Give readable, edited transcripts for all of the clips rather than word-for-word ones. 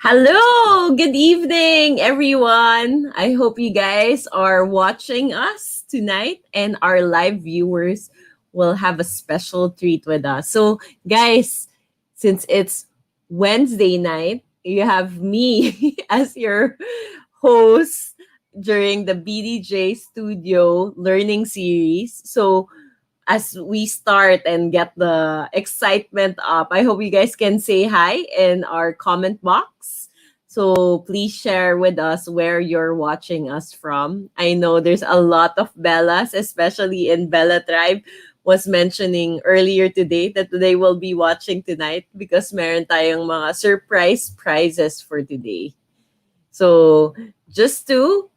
Hello, good evening, everyone. I hope you guys are watching us tonight, and our live viewers will have a special treat with us. So, guys, since it's Wednesday night, you have me as your host during the BDJ Studio Learning Series. So, as we start and get the excitement up, I hope you guys can say hi in our comment box. So please share with us where you're watching us from. I know there's a lot of Bellas, especially in Bella Tribe, was mentioning earlier today that they will be watching tonight because meron tayong mga surprise prizes for today. So just to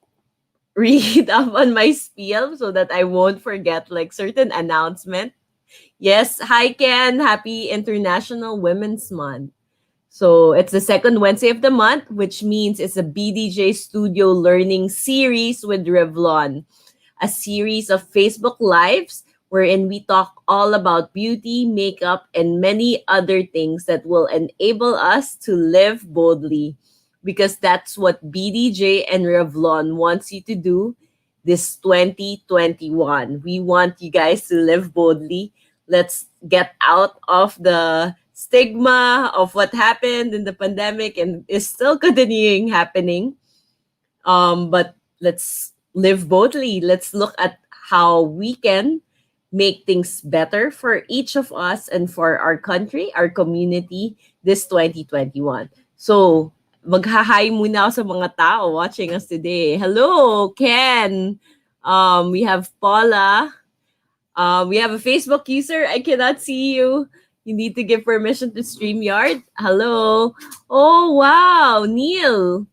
read up on my spiel so that I won't forget like certain announcement. Yes, hi Ken, happy International Women's Month. So it's the second Wednesday of the month, which means it's a BDJ Studio Learning Series with Revlon, a series of Facebook Lives wherein we talk all about beauty, makeup, and many other things that will enable us to live boldly. Because that's what BDJ and Revlon wants you to do this 2021. We want you guys to live boldly. Let's get out of the stigma of what happened in the pandemic and is still continuing happening. But let's live boldly. Let's look at how we can make things better for each of us and for our country, our community this 2021. So, maghahay muna ako sa mga tao watching us today. Hello, Ken. We have Paula. We have a Facebook user. I cannot see you. You need to give permission to StreamYard. Hello. Oh, wow. Neil.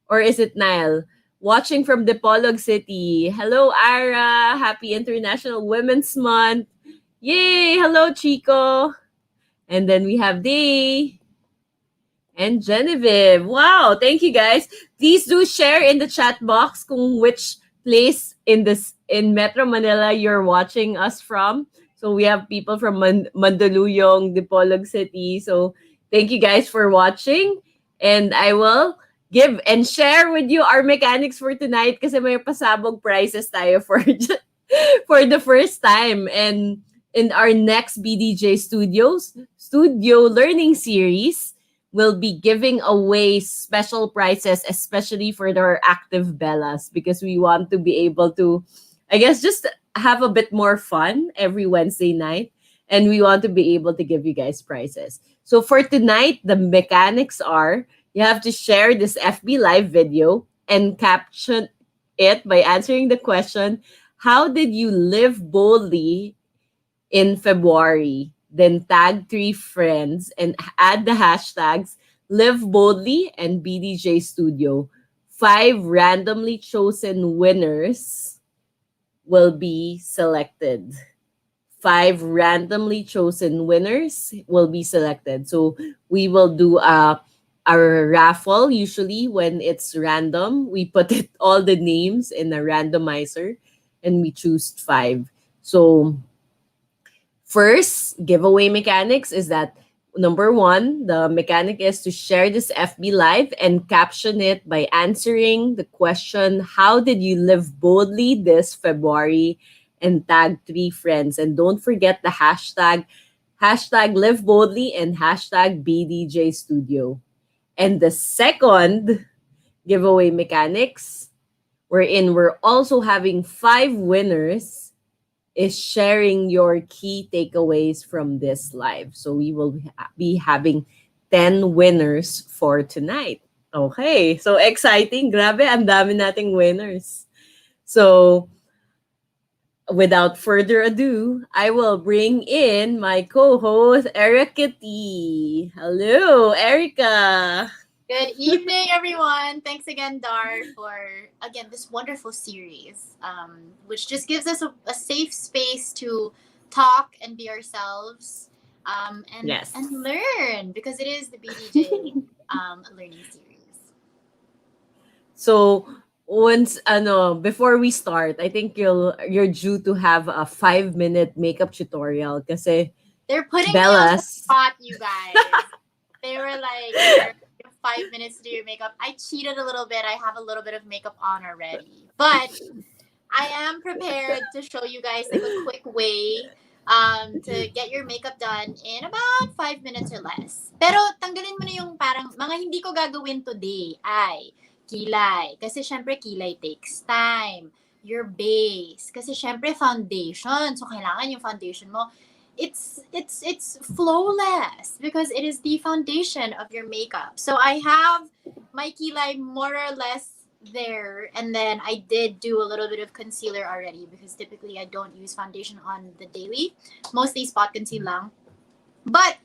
Or is it Nile? Watching from Dipolog City. Hello, Ara. Happy International Women's Month. Yay. Hello, Chico. And then we have Day and Genevieve. Wow. Thank you, guys. Please do share in the chat box kung which place in Metro Manila you're watching us from. So we have people from Mandaluyong, Dipolog City. So thank you guys for watching. And I will give and share with you our mechanics for tonight kasi may pasabog prizes tayo for for the first time. And in our next BDJ Studio Learning Series, we'll be giving away special prizes, especially for our active Bellas, because we want to be able to, I guess, just have a bit more fun every Wednesday night. And we want to be able to give you guys prizes. So for tonight, the mechanics are you have to share this FB Live video and caption it by answering the question, how did you live boldly in February? Then tag 3 friends and add the hashtags Live Boldly and BDJ Studio. 5 randomly chosen winners will be selected. 5 randomly chosen winners will be selected. So we will do a raffle. Usually when it's random, we put it all the names in a randomizer and we choose 5. So first giveaway mechanics is that number 1, the mechanic is to share this FB Live and caption it by answering the question, how did you live boldly this February? And tag 3 friends. And don't forget the hashtag Live Boldly and hashtag BDJ Studio. And the second giveaway mechanics, wherein we're also having 5 winners, is sharing your key takeaways from this live. So we will be having 10 winners for tonight. Okay, so exciting. Grabe, ang dami nating winners. So without further ado, I will bring in my co-host, Erica T. Hello, Erica. Good evening, everyone. Thanks again, Dar, for again this wonderful series, which just gives us a safe space to talk and be ourselves, and learn, because it is the BDJ learning series. So before we start, I think you're due to have a 5-minute makeup tutorial kasi They're putting me on the Bellas. spot, you guys. They were like, 5 minutes to do your makeup. I cheated a little bit. I have a little bit of makeup on already. But I am prepared to show you guys like a quick way to get your makeup done in about 5 minutes or less. Pero tanggalin mo na yung parang mga hindi ko gagawin today ay kilay. Kasi syempre kilay takes time. Your base. Kasi syempre foundation. So kailangan yung foundation mo it's flawless because it is the foundation of your makeup. So I have my kilay more or less there, and then I did do a little bit of concealer already because typically I don't use foundation on the daily, mostly spot conceal lang. But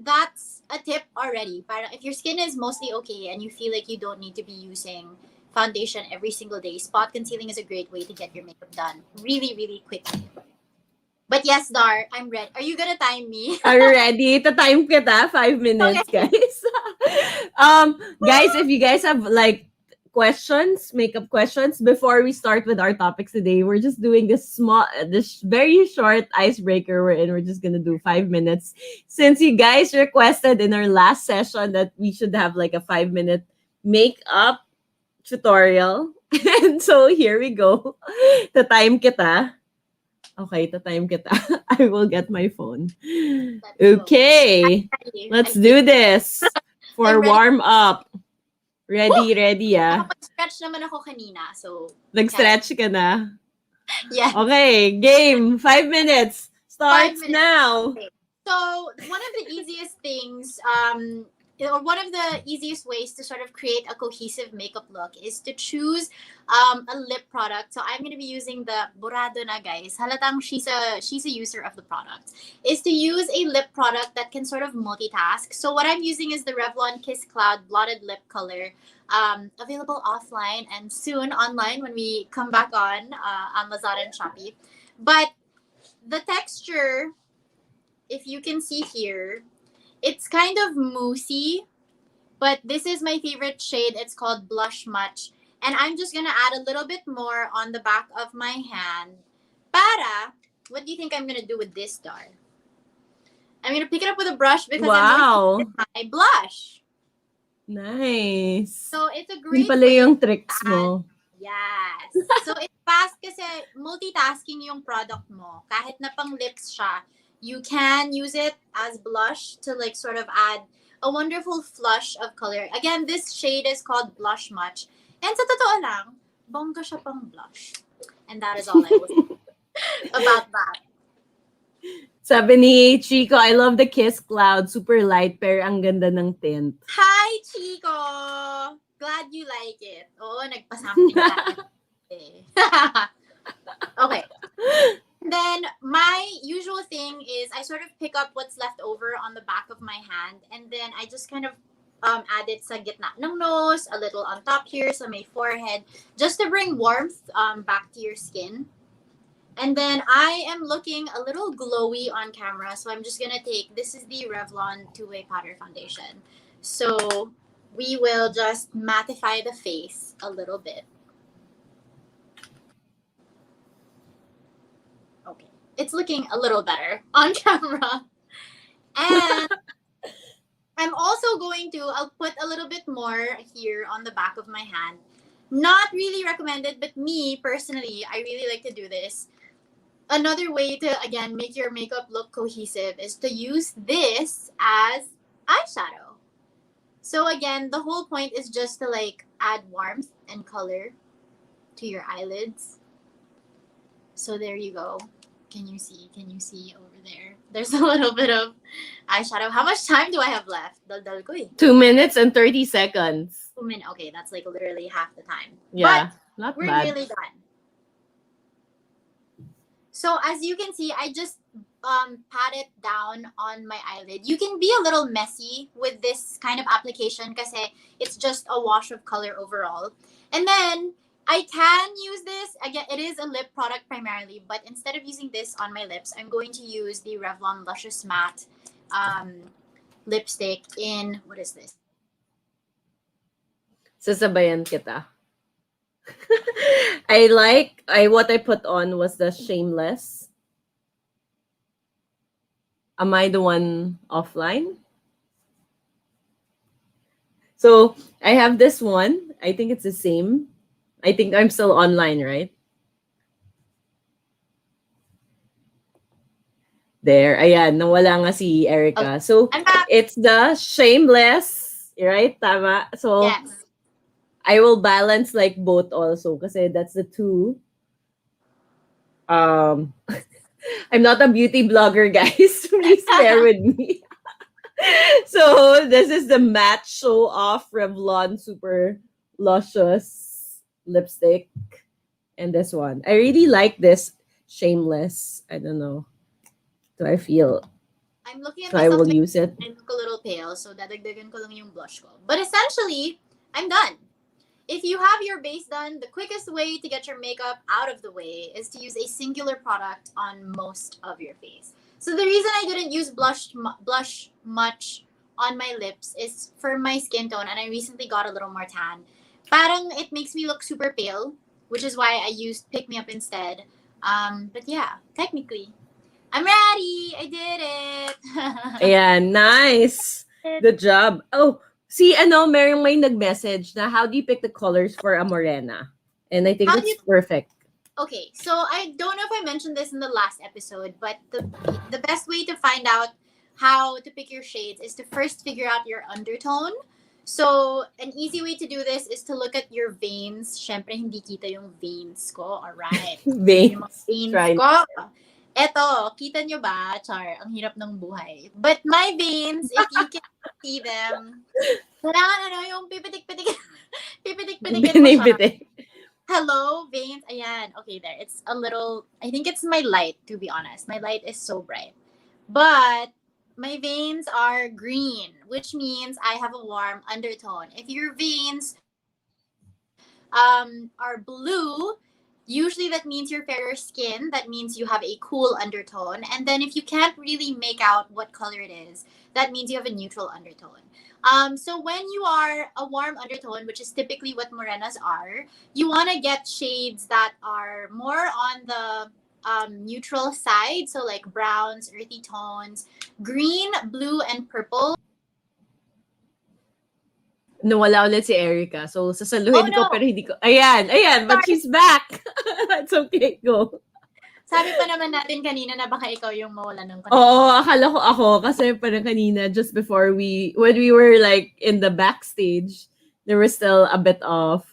that's a tip already. Para if your skin is mostly okay and you feel like you don't need to be using foundation every single day, spot concealing is a great way to get your makeup done really, really quickly. But yes, Dar, I'm ready. Are you gonna time me? Are you ready? Ta-time kita, 5 minutes, Okay. guys. Guys, if you guys have like questions, makeup questions, before we start with our topics today, we're just doing this very short icebreaker wherein we're just gonna do 5 minutes. Since you guys requested in our last session that we should have like a 5-minute makeup tutorial. And so here we go. Ta-time kita. Okay, ta-time kita. I will get my phone. Okay, let's do this for warm up. Ready, ah. Nakapag-stretch naman ako kanina, so... Nag-stretch ka na? Yes. Okay, game. 5 minutes. Starts 5 minutes. now. Okay. So, one of the easiest things, or one of the easiest ways to sort of create a cohesive makeup look is to choose a lip product. So I'm going to be using the Burado na, guys. Halatang she's a user of the product. Is to use a lip product that can sort of multitask. So what I'm using is the Revlon Kiss Cloud Blotted Lip Color, available offline and soon online when we come back on Lazada and Shopee. But the texture, if you can see here, it's kind of moussey, but this is my favorite shade. It's called Blush Much. And I'm just going to add a little bit more on the back of my hand. What do you think I'm going to do with this, Dar? I'm going to pick it up with a brush because I'm going to use my blush. Nice. So it's a great pala way yung tricks mo. Yes. So it's fast kasi multitasking yung product mo. Kahit na pang lips siya, you can use it as blush to like sort of add a wonderful flush of color. Again, this shade is called Blush Much. And sa totoo lang, bongga siya pang blush. And that is all I will say about that. Sabi ni Chico, I love the Kiss Cloud. Super light, pero ang ganda ng tint. Hi, Chico! Glad you like it. Oo, nagpa-something tayo. Okay. Then my usual thing is I sort of pick up what's left over on the back of my hand, and then I just kind of add it sa gitna ng nose, a little on top here, sa my forehead, just to bring warmth back to your skin. And then I am looking a little glowy on camera, so I'm just gonna take, this is the Revlon Two-Way Powder Foundation. So we will just mattify the face a little bit. It's looking a little better on camera. And I'm also going to, I'll put a little bit more here on the back of my hand. Not really recommended, but me personally, I really like to do this. Another way to, again, make your makeup look cohesive is to use this as eyeshadow. So again, the whole point is just to like add warmth and color to your eyelids. So there you go. Can you see over there? There's a little bit of eyeshadow. How much time do I have left? Dal ko eh. 2 minutes and 30 seconds. 2 minutes. Okay, that's like literally half the time. Yeah, but not we're bad. nearly done. So as you can see, I just pat it down on my eyelid. You can be a little messy with this kind of application kasi it's just a wash of color overall. And then I can use this. Again, it is a lip product primarily, but instead of using this on my lips, I'm going to use the Revlon Luscious Matte lipstick in, what is this? Sasabayan kita. What I put on was the Shameless. Am I the one offline? So I have this one. I think it's the same. I think I'm still online, right? There. Ayan, nawala nga si Okay, Erica. So I'm back. it's the shameless, right? Tama. So Yes. I will balance like both also kasi that's the two. Um I'm not a beauty blogger, guys. Please bear with me. So this is the matte show off Revlon super luscious lipstick. And this one. I really like this shameless. I don't know. Do I feel I'm looking at so I myself will in the use it. mirror. I look a little pale, so dadagdagan ko lang yung blush ko. But essentially, I'm done. If you have your base done, the quickest way to get your makeup out of the way is to use a singular product on most of your face. So the reason I didn't use blush much on my lips is for my skin tone, and I recently got a little more tan. Parang it makes me look super pale, which is why I used Pick Me Up instead. But yeah, technically, I'm ready. I did Ayan, nice. it. Good job. Oh, see, ano, merong may nag-message na how do you pick the colors for a morena? And I think How do it's you perfect. Okay, so I don't know if I mentioned this in the last episode, but the best way to find out how to pick your shades is to first figure out your undertone. So, an easy way to do this is to look at your veins. Syempre, hindi kita yung veins ko. Alright. Yung mga Veins. veins Try. ko. Eto, kita nyo ba? Char, ang hirap ng buhay. But my veins, if you can see them, kailangan yung pipitik-pitik, pipitik-pitikin mo siya. Binibiti. Hello, veins. Ayan. Okay, there. It's a little, I think it's my light, to be honest. My light is so bright. But my veins are green, which means I have a warm undertone. If your veins are blue, usually that means you're fairer skin. That means you have a cool undertone. And then if you can't really make out what color it is, that means you have a neutral undertone. So when you are a warm undertone, which is typically what morenas are, you want to get shades that are more on the neutral side. So like browns, earthy tones, green, blue, and purple. Nawala ulit si Erica. So, Oh sasaluhin ko pero no! hindi ko. Ayan, ayan. But Sorry. she's back. It's okay. Go. Sabi pa naman natin kanina na baka ikaw yung mawala ng connection. Oo, akala ko ako kasi parang kanina just before when we were like in the backstage, there was still a bit of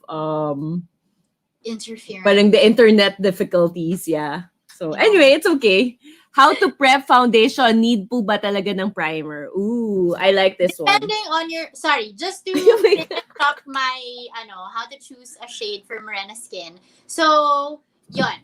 Interference. parang the internet difficulties, yeah. So Yeah. anyway, it's okay. How to prep foundation? Need po ba talaga ng primer? Ooh, I like this one. Depending on your, sorry, just to Oh my finish up my, how to choose a shade for morena skin. So, yun,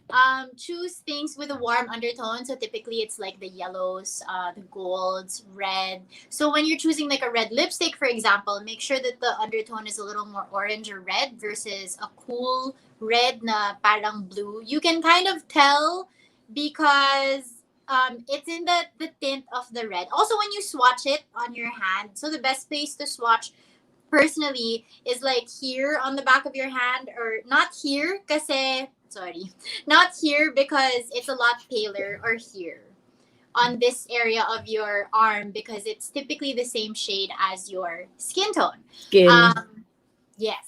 choose things with a warm undertone. So typically it's like the yellows, the golds, red. So when you're choosing like a red lipstick, for example, make sure that the undertone is a little more orange or red versus a cool red na parang blue. You can kind of tell because it's in the tint of the red. Also, when you swatch it on your hand, so the best place to swatch personally is like here on the back of your hand, or not here kasi sorry, not here because it's a lot paler, or here on this area of your arm because it's typically the same shade as your skin tone. Skin. Yes.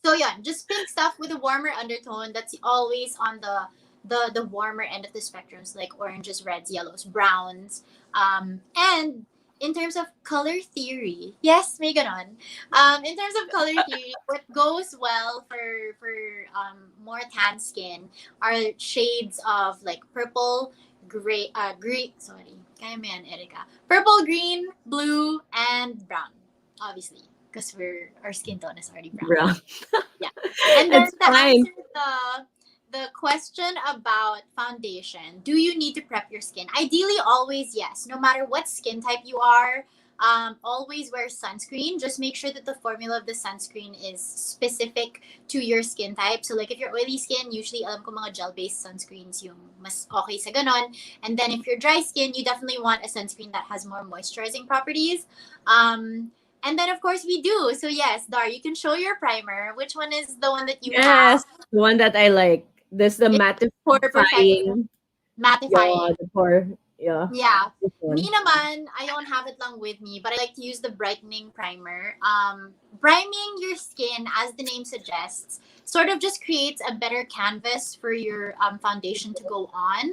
So yeah, just pick stuff with a warmer undertone that's always on the warmer end of the spectrums, like oranges, reds, yellows, browns. And in terms of color theory, yes, may ganon. In terms of color theory, what goes well for more tan skin are shades of like purple, green. Sorry, kaya mo yan, Erica. Purple, green, blue, and brown. Obviously, because our skin tone is already brown. Yeah, and then That's to fine. answer the question about foundation, do you need to prep your skin? Ideally, always yes. No matter what skin type you are, always wear sunscreen. Just make sure that the formula of the sunscreen is specific to your skin type. So like if you're oily skin, usually alam ko mga gel-based sunscreens yung mas okay sa ganon. And then if you're dry skin, you definitely want a sunscreen that has more moisturizing properties. And then, of course, we do. So, yes, Dar, you can show your primer. Which one is the one that you have? Yes, the one that I like. This the It's pore perfection. mattifying. Yeah, Mattifying. the pore. Yeah. Yeah. This Me one. naman, I don't have it lang with me, but I like to use the brightening primer. Priming your skin, as the name suggests, sort of just creates a better canvas for your foundation to go on.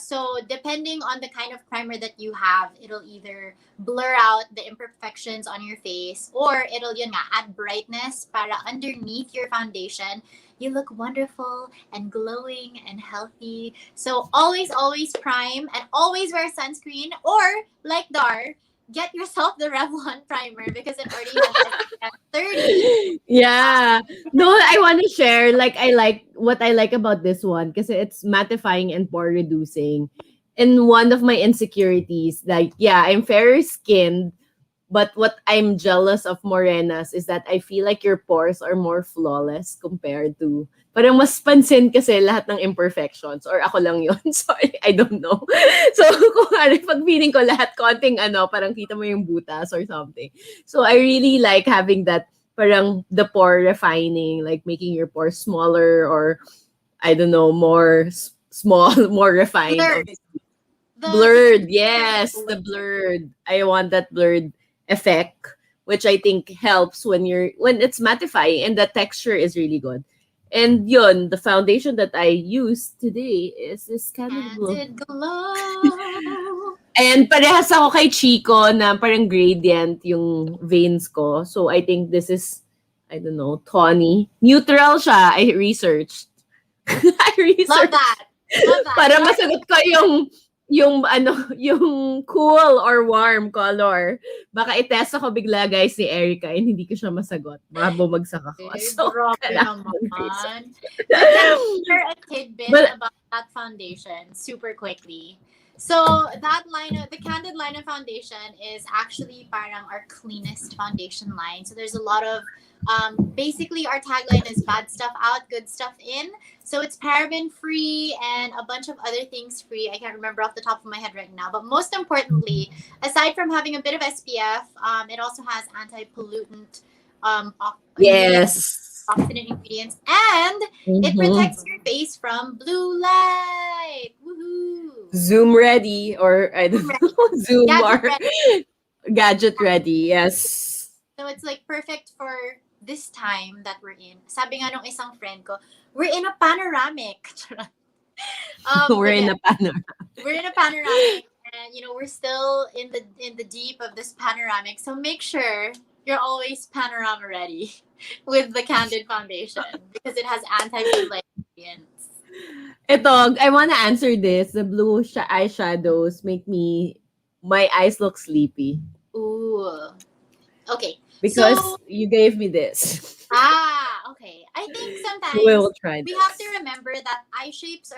So depending on the kind of primer that you have, it'll either blur out the imperfections on your face or it'll yun nga, add brightness para underneath your foundation. You look wonderful and glowing and healthy. So always prime and always wear sunscreen or like Dar, get yourself the Revlon primer because it already has SPF 30. Yeah. No, I want to share like I like what I like about this one because it's mattifying and pore reducing. And one of my insecurities, like yeah, I'm fairer skinned, but what I'm jealous of Morenas is that I feel like your pores are more flawless compared to parang mas pansin kasi lahat ng imperfections or ako lang yun. Sorry, I don't know. So, kung ano, pag feeling ko lahat konting parang kita mo yung butas or something. So, I really like having that parang the pore refining, like making your pores smaller or I don't know, more small, more refined. Blurred. The Blurred, very yes, the blurred. blurred. I want that blurred effect, which I think helps when it's mattifying and the texture is really good. And yun, the foundation that I use today is this Candid Glow. Candid glow. And parehas ako kay Chico na parang gradient yung veins ko. So I think this is, I don't know, tawny. Neutral siya. I researched. I Love researched. that. Love that. Para Dar, masagot ko yung cool or warm color. Baka i-test ako bigla guys ni Erica and hindi ko siya masagot. Baka bumagsak ako. So, grabe kailangan naman. mag-research. But can I share a tidbit But, about that foundation super quickly? So that line of the Candid line of foundation is actually parang our cleanest foundation line. So there's a lot of basically our tagline is bad stuff out, good stuff in. So it's paraben free and a bunch of other things free. I can't remember off the top of my head right now. But most importantly, aside from having a bit of SPF, it also has anti-pollutant ingredients, yes. oxidant ingredients, and it Mhm. protects your face from blue light. Woohoo! Zoom ready or I don't Ready. know, Zoom Gadget or ready. gadget ready. Yes. So it's like perfect for this time that we're in. Sabi nga nung isang friend ko, we're in a panoramic. We're But in yeah, a panorama. we're in a panoramic, and we're still in the deep of this panoramic. So make sure you're always panorama ready with the Candid foundation because it has anti-blue light ingredients. Ito, I want to answer this. The blue eyeshadows make my eyes look sleepy Ooh. Okay. because So you gave me this. okay. I think We sometimes will try we have to this. remember that eye shapes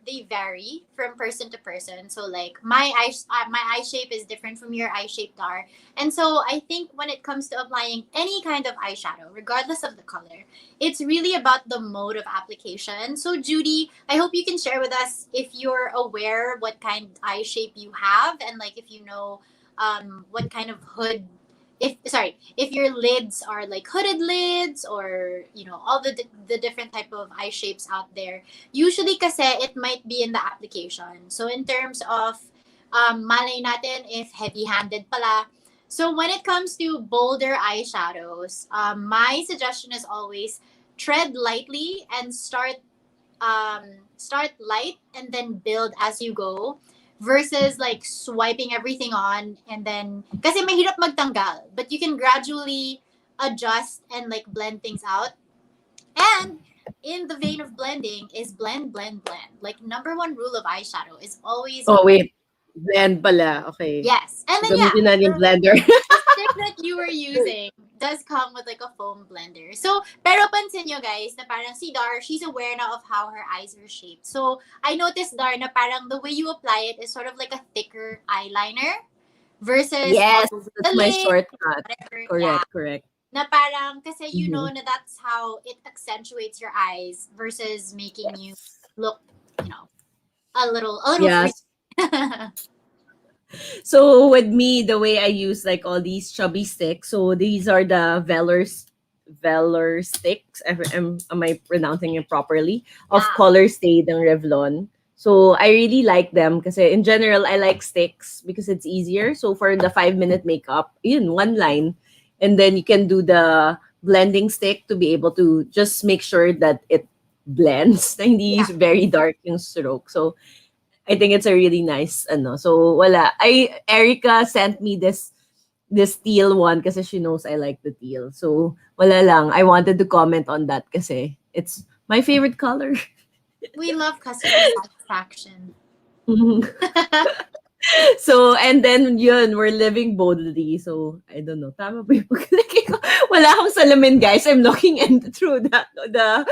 they vary from person to person. So like my eye shape is different from your eye shape, Dar. And so I think when it comes to applying any kind of eyeshadow, regardless of the color, it's really about the mode of application. So Judy, I hope you can share with us if you're aware what kind of eye shape you have and like if you know what kind of hood if your lids are like hooded lids or all the different type of eye shapes out there, usually kasi it might be in the application. So in terms of malay natin if heavy handed pala. So when it comes to bolder eyeshadows, my suggestion is always tread lightly and start light and then build as you go versus like swiping everything on and then kasi mahirap magtanggal but you can gradually adjust and like blend things out. And in the vein of blending is blend. Like number one rule of eyeshadow is always Oh, blend. wait. Blend pala. Okay. Yes. And then yeah, Gamitin natin yung blender. the stick that you were using does come with like a foam blender. So, pero pansin nyo guys, na parang si Dar, she's aware now of how her eyes are shaped. So, I noticed Dar na parang the way you apply it is sort of like a thicker eyeliner versus Yes, all over the that's my lid, shortcut. whatever. Yeah. Correct. Na parang kasi you know Mhm. na that's how it accentuates your eyes versus making you Yes. look, a little free. Yes. So with me, the way I use like all these chubby sticks. So these are the Velour sticks. Am I pronouncing it properly? Of Yeah. Color Stay ng Revlon. So I really like them kasi in general I like sticks because it's easier. So for the 5 minute makeup, yun one line, and then you can do the blending stick to be able to just make sure that it blends. Na hindi Yeah. very dark yung stroke. So I think it's a really nice ano. So wala. Erica sent me this teal one kasi she knows I like the teal. So wala lang. I wanted to comment on that kasi it's my favorite color. We love customer satisfaction. So, and then yun, we're living boldly. So, I don't know. Tama ba yung pagkalagay ko? Wala akong salamin, guys. I'm looking through the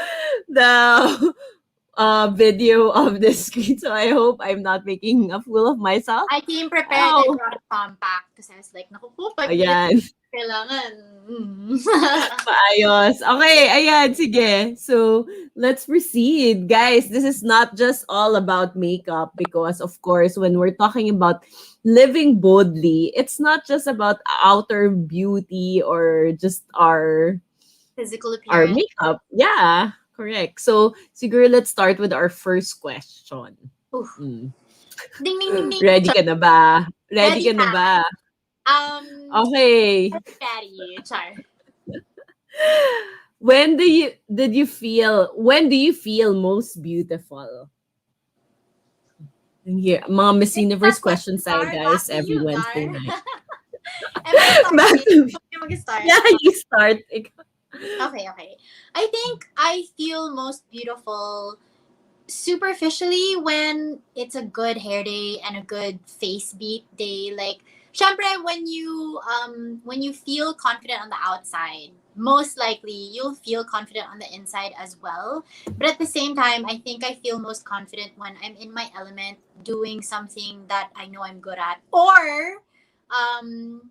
video of the screen. So, I hope I'm not making a fool of myself. I came prepared and Oh, brought a compact because I was like, naku po, pag ayan. kailangan. Maayos. Okay, ayan, sige. So, let's proceed. Guys, this is not just all about makeup because, of course, when we're talking about living boldly, it's not just about outer beauty or just Physical our appearance. makeup. Yeah, correct. So, siguro let's start with our first question. Oof. Mm. Ding, ding, ding, ding. Ready ka na ba? Ready Ready ka na na. ba? Okay. Ready. Char. When do you feel most beautiful? Here, mga Miss Take Universe that questions question, tayo, Dar. Back guys, to every you, Dar. Wednesday night. Am I Back starting? to me. Okay, mag-start. Yeah, you start. Okay. I think I feel most beautiful superficially when it's a good hair day and a good face beat day. Like, syempre, when you feel confident on the outside, most likely you'll feel confident on the inside as well. But at the same time, I think I feel most confident when I'm in my element doing something that I know I'm good at, or um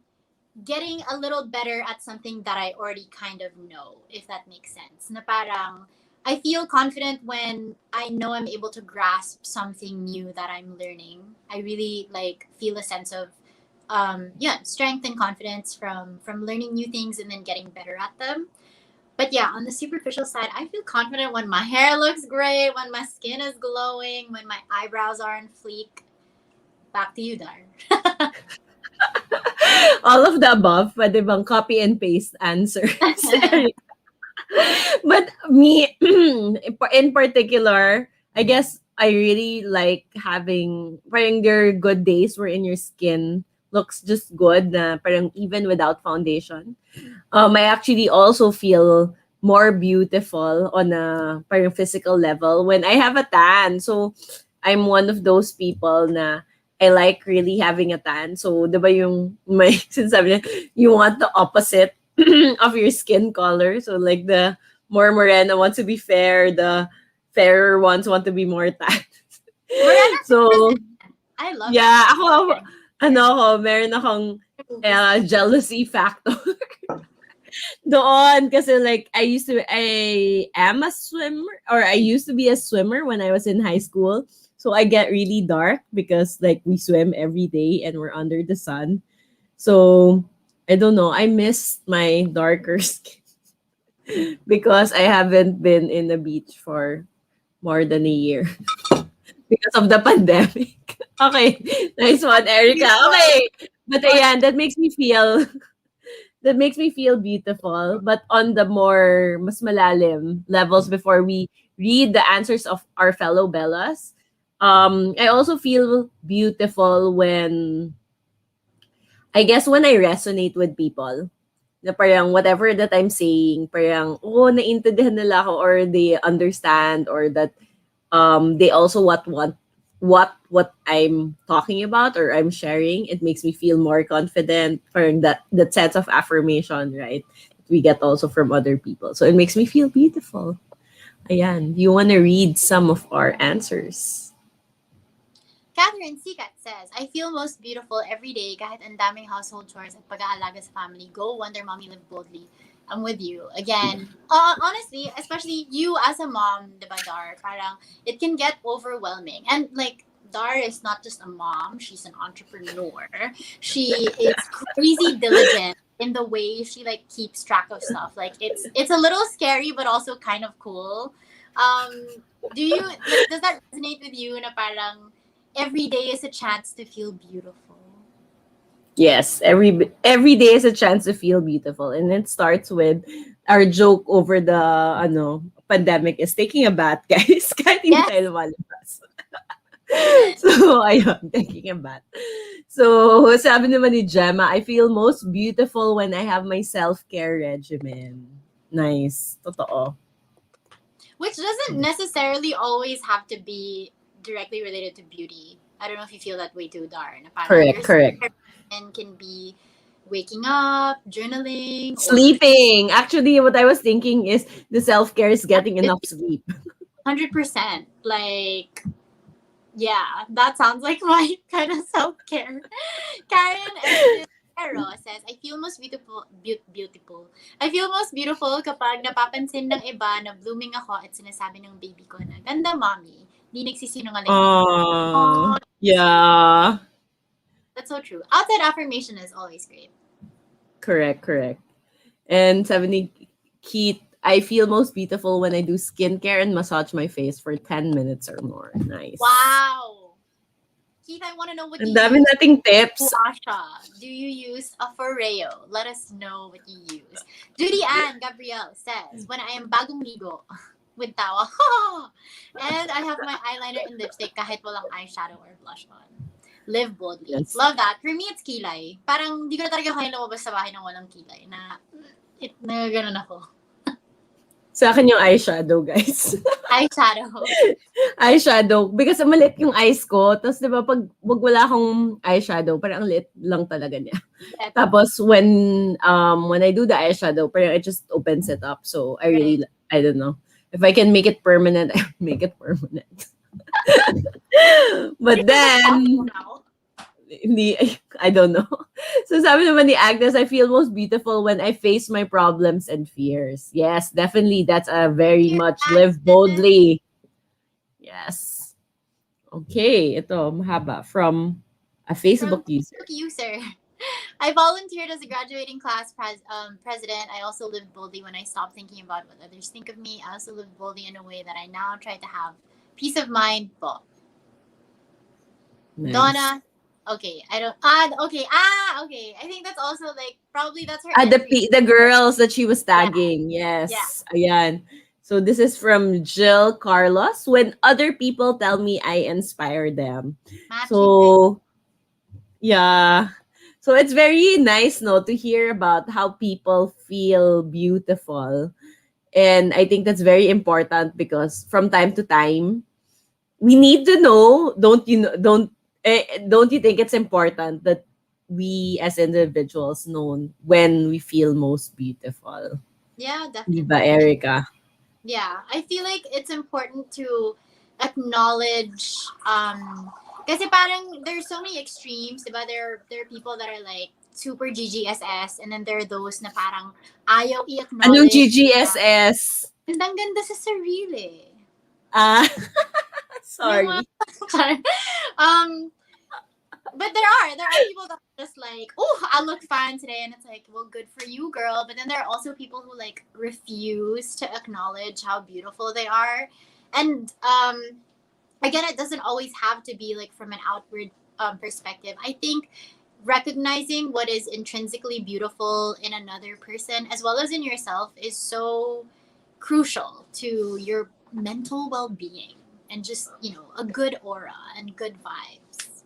getting a little better at something that I already kind of know, if that makes sense. Na parang, I feel confident when I know I'm able to grasp something new that I'm learning. I really like feel a sense of strength and confidence from learning new things and then getting better at them. But yeah, on the superficial side, I feel confident when my hair looks great, when my skin is glowing, when my eyebrows are on fleek. Back to you, Dar. All of the above, pwede bang copy and paste answers? But me, in particular, I guess I really like having, parang there are good days wherein your skin looks just good, na parang even without foundation. I actually also feel more beautiful on a parang physical level when I have a tan. So, I'm one of those people na I like really having a tan. So, di ba yung may sinasabi niya, you want the opposite of your skin color. So, like the more morena wants to be fair, the fairer ones want to be more tan. Miranda So, I love yeah, it. ako, meron akong jealousy factor. Doon kasi like I am a swimmer, or I used to be a swimmer when I was in high school. So I get really dark because like we swim every day and we're under the sun. So I don't know, I miss my darker skin because I haven't been in the beach for more than a year because of the pandemic. Okay, nice one, Erica. Okay. But ayan, that makes me feel beautiful. But on the more mas malalim levels, before we read the answers of our fellow Bellas, I also feel beautiful when, I guess, when I resonate with people. Na parang whatever that I'm saying, parang, oh, naintindihan nila ako, or they understand, or that they also want what I'm talking about or I'm sharing. It makes me feel more confident, for that sense of affirmation, right? We get also from other people. So it makes me feel beautiful. Ayan, you want to read some of our answers? Catherine Sikat says, I feel most beautiful every day kahit ang daming household chores at pag-aalaga sa family. Go Wonder Mommy, live boldly. I'm with you. Again, honestly, especially you as a mom, diba, Dar, parang it can get overwhelming. And like, Dar is not just a mom, she's an entrepreneur. She is crazy diligent in the way she like keeps track of stuff. Like it's a little scary but also kind of cool Do you like? Does that resonate with you? Na parang every day is a chance to feel beautiful. Yes, every day is a chance to feel beautiful, and it starts with our joke over the pandemic is taking a bath, guys. Kahit hindi Yes. tayo lumalabas. So, ayun, taking a bath. So, sabi naman ni Gemma, I feel most beautiful when I have my self-care regimen. Nice. Totoo. Which doesn't necessarily always have to be directly related to beauty. I don't know if you feel that way too, Dar. Na parang Correct, your correct. self-care can be waking up, journaling, or Sleeping. Actually, what I was thinking is the self-care is getting enough sleep. 100%. Like, yeah, that sounds like my kind of self-care. Karen Estero says, I feel most beautiful. I feel most beautiful kapag napapansin ng iba na blooming ako at sinasabi ng baby ko na, ganda mommy, di nagsisinungaling ako. Oh, sweet. Yeah. That's so true. Outside affirmation is always great. Correct, correct. And 70 Keith, I feel most beautiful when I do skincare and massage my face for 10 minutes or more. Nice. Wow. Keith, I want to know what Ang you dami use. nating tips. Guasha. Do you use a Foreo? Let us know what you use. Judy Ann Gabrielle says, when I am bagong ligo, with tawa, and I have my eyeliner and lipstick kahit walang eyeshadow or blush on. Live boldly. Yes. Love that. For me, it's kilay. Parang di ko na talaga kaya lumabas sa bahay ng walang kilay. Na ganun ako. Sa akin yung eyeshadow, guys. Eyeshadow. Eyeshadow. Because maliit yung eyes ko. Tapos, di ba, pag wala akong eyeshadow, parang ang liit lang talaga niya. Yeah. Tapos, when I do the eyeshadow, parang it just opens it up. So, I don't know. If I can make it permanent, I make it permanent. But then, I don't know. So sabi naman ni Agnes, I feel most beautiful when I face my problems and fears. Yes, definitely. That's a very much live boldly. Yes. Okay, ito, mahaba. From a Facebook user. I volunteered as a graduating class president. I also lived boldly when I stopped thinking about what others think of me. I also lived boldly in a way that I now try to have peace of mind. Nice. Donna, okay, I don't. Okay. I think that's also like probably that's her. The girls that she was tagging. Yeah. Yes. Yeah. Ayan. So this is from Jill Carlos. When other people tell me I inspire them. So yeah. So it's very nice, no, to hear about how people feel beautiful. And I think that's very important because from time to time, we need to know, don't you think it's important that we as individuals know when we feel most beautiful? Yeah, definitely. Diba, Erica? Yeah, I feel like it's important to acknowledge kasi parang there's so many extremes, diba? There are people that are like super GGSS and then there are those na parang ayaw i-acknowledge. Anong GGSS? Ang ganda sa sarili. Sorry. But there are people that are just like, oh, I look fine today, and it's like, well, good for you, girl. But then there are also people who like refuse to acknowledge how beautiful they are, and again, it doesn't always have to be like from an outward perspective. I think recognizing what is intrinsically beautiful in another person as well as in yourself is so crucial to your mental well-being and just, a good aura and good vibes.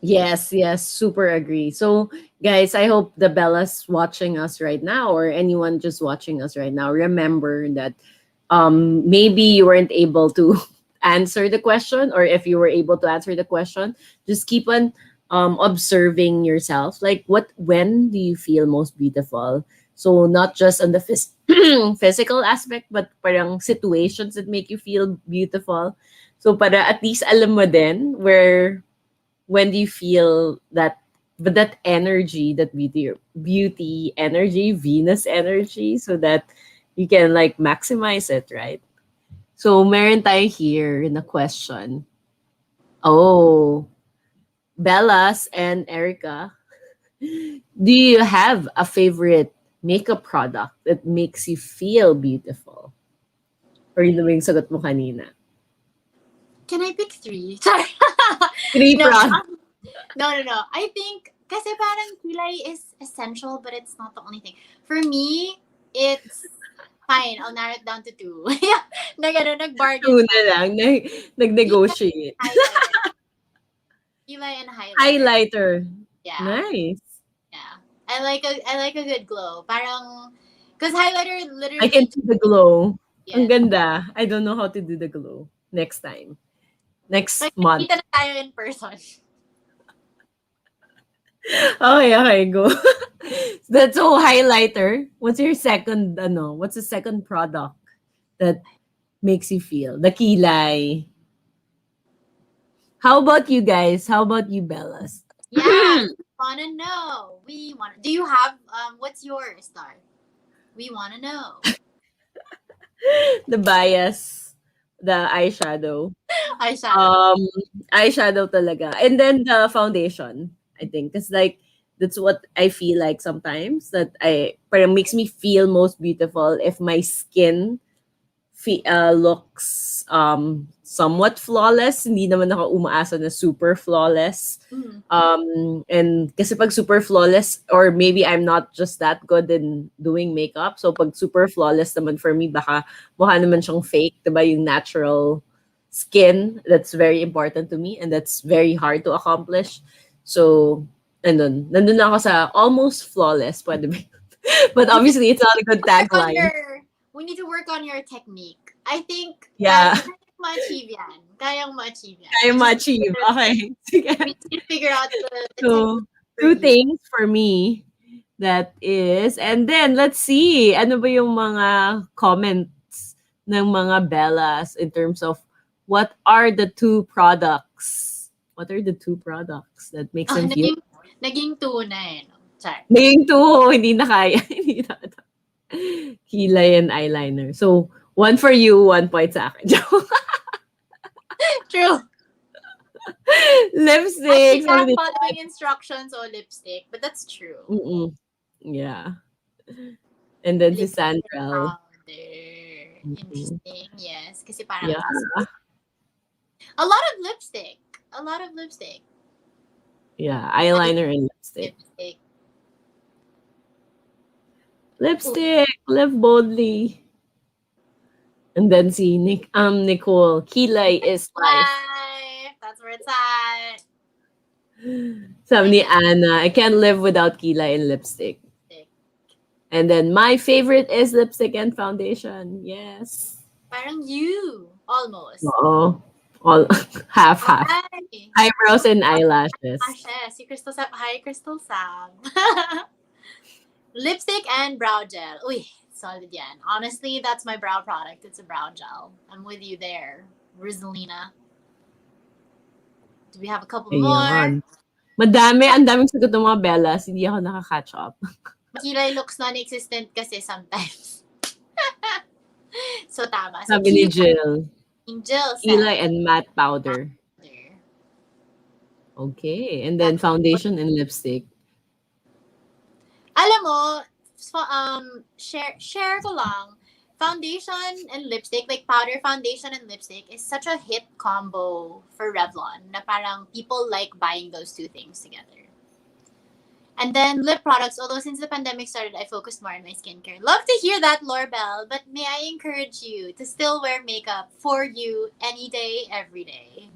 Yes, super agree. So, guys, I hope the Bellas watching us right now or anyone just watching us right now, remember that maybe you weren't able to answer the question, or if you were able to answer the question, just keep on observing yourself. Like, when do you feel most beautiful? So, not just on the physical aspect, but parang situations that make you feel beautiful. So, para at least alam mo din when do you feel that energy, that beauty energy, Venus energy, so that you can like maximize it, right? So, meron tayo here na question. Oh, Bellas and Erica, do you have a favorite makeup product that makes you feel beautiful? Or yun naman yung sagot mo kanina? Can I pick three? Sorry. Three No, products. no. I think, kasi parang kilay is essential, but it's not the only thing. For me, it's fine. I'll narrow it down to two. Nag-bargain Two na pa. lang. Nag-negotiate. Highlighter. Kilay and highlighter. Highlighter. Yeah. Nice. Yeah. I like a good glow. Parang, because highlighter I can literally, do the glow. Ang yes. ganda. I don't know how to do the glow. Next time. Next month. Kita na tayo in person. Okay, go. That's so highlighter. What's your second, what's the second product that makes you feel? The kilay. How about you guys? How about you, Bellas? Yeah. Wanna know. Do you have, what's yours, Star? We wanna know. The bias, the eyeshadow. Eyeshadow. Um, Eyeshadow talaga. And then the foundation, I think. Because like, that's what I feel like sometimes. That parang makes me feel most beautiful if my skin looks somewhat flawless. Hindi naman ako umaasa na super flawless. Mm. And kasi pag super flawless, or maybe I'm not just that good in doing makeup. So pag super flawless naman for me, baka mukha naman siyang fake, diba? Yung natural skin, that's very important to me and that's very hard to accomplish. So, nandun na ako sa almost flawless, pwede ba? But obviously, it's not a good tagline. We need to work on your technique. I think Yeah. kayang ma-achieve yan. Kayang ma-achieve yan. Kaya ma-achieve. Okay. Sige. We need to figure out the So, technique for two you. things for me. That is, and then let's see, ano ba yung mga comments ng mga Bellas in terms of what are the two products? What are the two products that makes them feel? Naging two na eh. No? Sorry. Naging two, hindi na kaya. Hindi na. Kilay and eyeliner. So, one for you, 1 point sa akin. True. Lipstick. I think I'm following instructions or lipstick, but that's true. Mm-mm. Yeah. And then si Sandra. Powder. Interesting, yes. Kasi parang Yeah. a lot of lipstick. Yeah, eyeliner and lipstick. Lipstick, live boldly. And then si Nicole, kilay is life. That's where it's at. Sabi ni Anna, I can't live without kilay and lipstick. And then my favorite is lipstick and foundation. Yes. Parang you, almost. Oo. All half. Hi. Eyebrows and eyelashes. Si Crystal Sam. Hi, Crystal Sam. Lipstick and brow gel. Uy, solid yan. Honestly, that's my brow product. It's a brow gel. I'm with you there, Rizalina. Do we have a couple more? Madami. Ang daming sagot ng mga Bellas. Hindi ako nakaka-catch up. Kilay looks non-existent kasi sometimes. So, tama. So, Sabi ni Jill. Kilay and matte powder. Okay. And then foundation and lipstick. Alam mo, share ko lang, foundation and lipstick, like powder foundation and lipstick, is such a hit combo for Revlon na parang people like buying those two things together. And then lip products, although since the pandemic started, I focused more on my skincare. Love to hear that, Lorbel, but may I encourage you to still wear makeup for you any day, every day.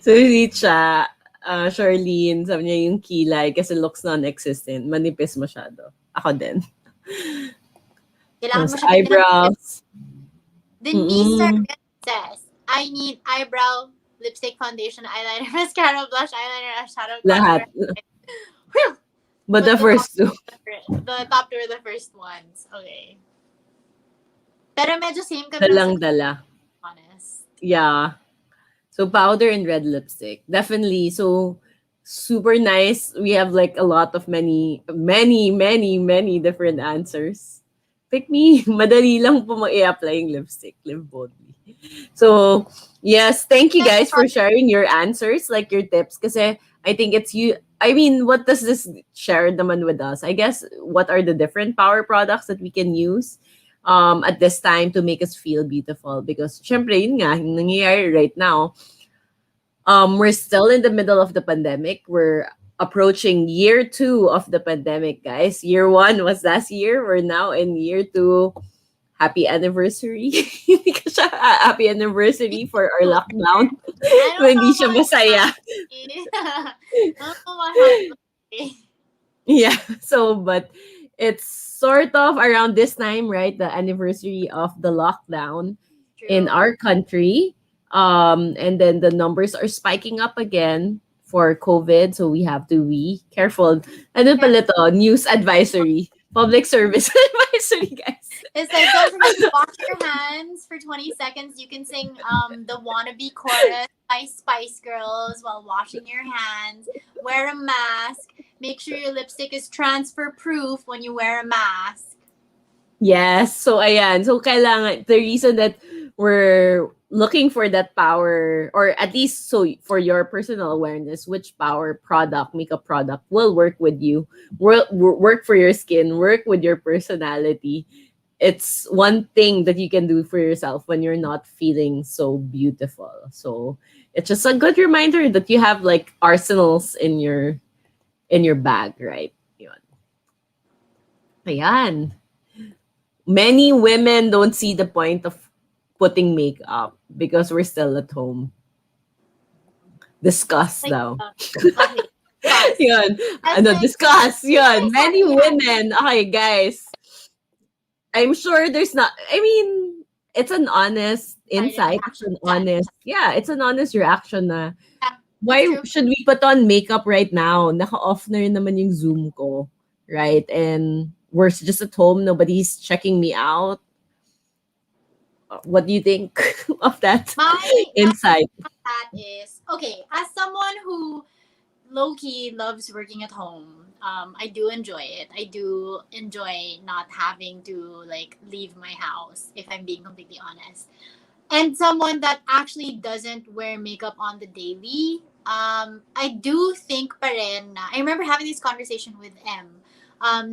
So, siya, Charlene, sabi niya yung kilay kasi looks non-existent. Manipis masyado. Ako din. Kailangan mo siya eyebrows. Denise says, I need eyebrow, lipstick, foundation, eyeliner, mascara, blush, eyeliner, eyeshadow. Lahat. But the first two. The top two are the first ones. Okay. Pero medyo same kami. Dalang-dala. Honest. Yeah. So powder and red lipstick. Definitely. So super nice. We have like a lot of many different answers. Pick me. Madali lang po mag-i-apply yung lipstick. Live boldly. So, yes, thank you guys for sharing your answers, like your tips. Kasi I think it's you. I mean, what does this share naman with us? I guess what are the different power products that we can use? at this time to make us feel beautiful. Because syempre, yun nga, yung nangyayari right now, we're still in the middle of the pandemic. We're approaching year two of the pandemic, guys. Year one was last year. We're now in year two. Happy anniversary. Hindi ka siya happy anniversary for our lockdown. I don't Hindi know siya what masaya. I don't know what happened. Yeah. So, but it's sort of around this time, right? The anniversary of the lockdown in True. our country. And then the numbers are spiking up again for COVID. So we have to be careful. Ano Yeah. pala to? News advisory. Public service advisory, guys. It's like, don't forget to wash your hands for 20 seconds. You can sing the wannabe chorus by Spice Girls while washing your hands. Wear a mask. Make sure your lipstick is transfer proof when you wear a mask. Yes. So, ayan. So, kailangan, the reason that we're looking for that power, or at least so for your personal awareness, which power product, makeup product will work with you, work for your skin, work with your personality. It's one thing that you can do for yourself when you're not feeling so beautiful. So, it's just a good reminder that you have like arsenals in your bag, right? Yun. Ayan. Many women don't see the point of putting makeup because we're still at home. Discuss Like, daw. okay. Discuss. Yun. That's Ano, like, discuss. Yun. Many exactly. women. Okay, guys. I'm sure there's not, I mean, it's an honest insight. It's Reaction an done. honest, yeah, it's an honest reaction na, Yeah, why that's true. should we put on makeup right now? Naka-off na rin naman yung Zoom ko. Right? And we're just at home. Nobody's checking me out. What do you think of that My insight? that is okay. As someone who low key loves working at home, I do enjoy it. I do enjoy not having to like leave my house, if I'm being completely honest. And someone that actually doesn't wear makeup on the daily, I do think pa rin na, I remember having this conversation with M,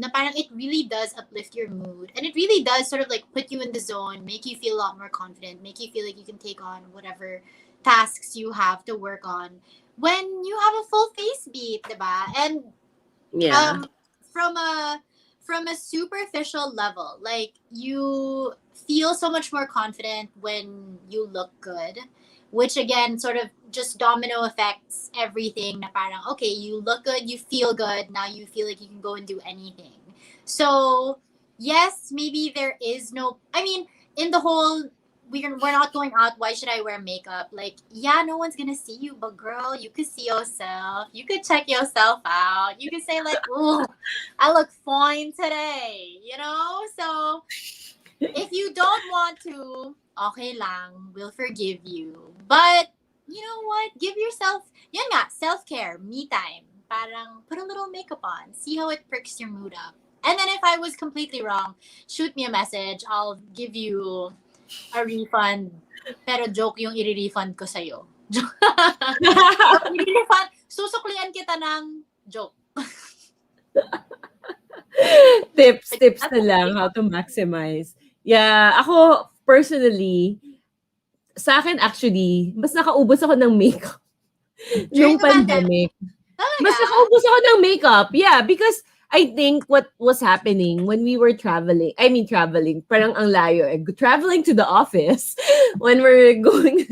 na parang it really does uplift your mood. And it really does sort of like put you in the zone, make you feel a lot more confident, make you feel like you can take on whatever tasks you have to work on when you have a full face beat, diba? And Yeah. um from a superficial level, like you feel so much more confident when you look good, which again sort of just domino affects everything na parang okay, you look good, you feel good, now you feel like you can go and do anything. So yes, maybe there is no, I mean, in the whole we're not going out, why should I wear makeup? Like, yeah, no one's gonna see you, but girl, you could see yourself. You could check yourself out. You could say like, "Ooh, I look fine today," you know? So if you don't want to, okay lang, we'll forgive you. But you know what? Give yourself, yun nga, self-care, me time. Parang put a little makeup on. See how it perks your mood up. And then if I was completely wrong, shoot me a message. I'll give you a refund. Pero joke yung i-refund ko sa'yo. I-refund, susuklian kita ng joke. Tips na lang how to maximize. Yeah, ako personally, sa akin actually, mas nakaubos ako ng makeup During nung the pandemic. pandemic. Mas Talaga? nakaubos ako ng makeup. Yeah, because I think what was happening when we were traveling, I mean traveling, parang ang layo eh, traveling to the office when we're going,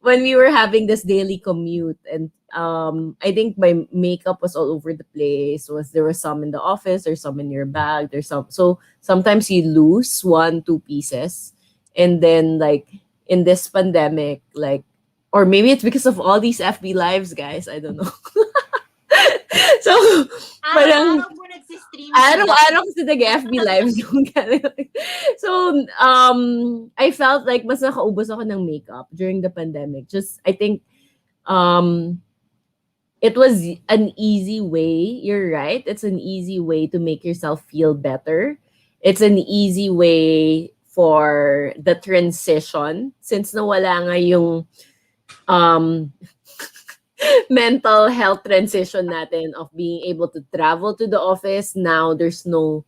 when we were having this daily commute, and I think my makeup was all over the place. There was some in the office, there's some in your bag, there's some, so sometimes you lose one, two pieces, and then like in this pandemic, like, or maybe it's because of all these FB lives, guys, I don't know. So, parang, Araw-araw mo nagsistream. araw-araw kasi nag-FB lives yung So, I felt like mas nakaubos ako ng makeup during the pandemic. Just, I think, it was an easy way. You're right. It's an easy way to make yourself feel better. It's an easy way for the transition. Since nawala nga yung, mental health transition natin of being able to travel to the office. Now there's no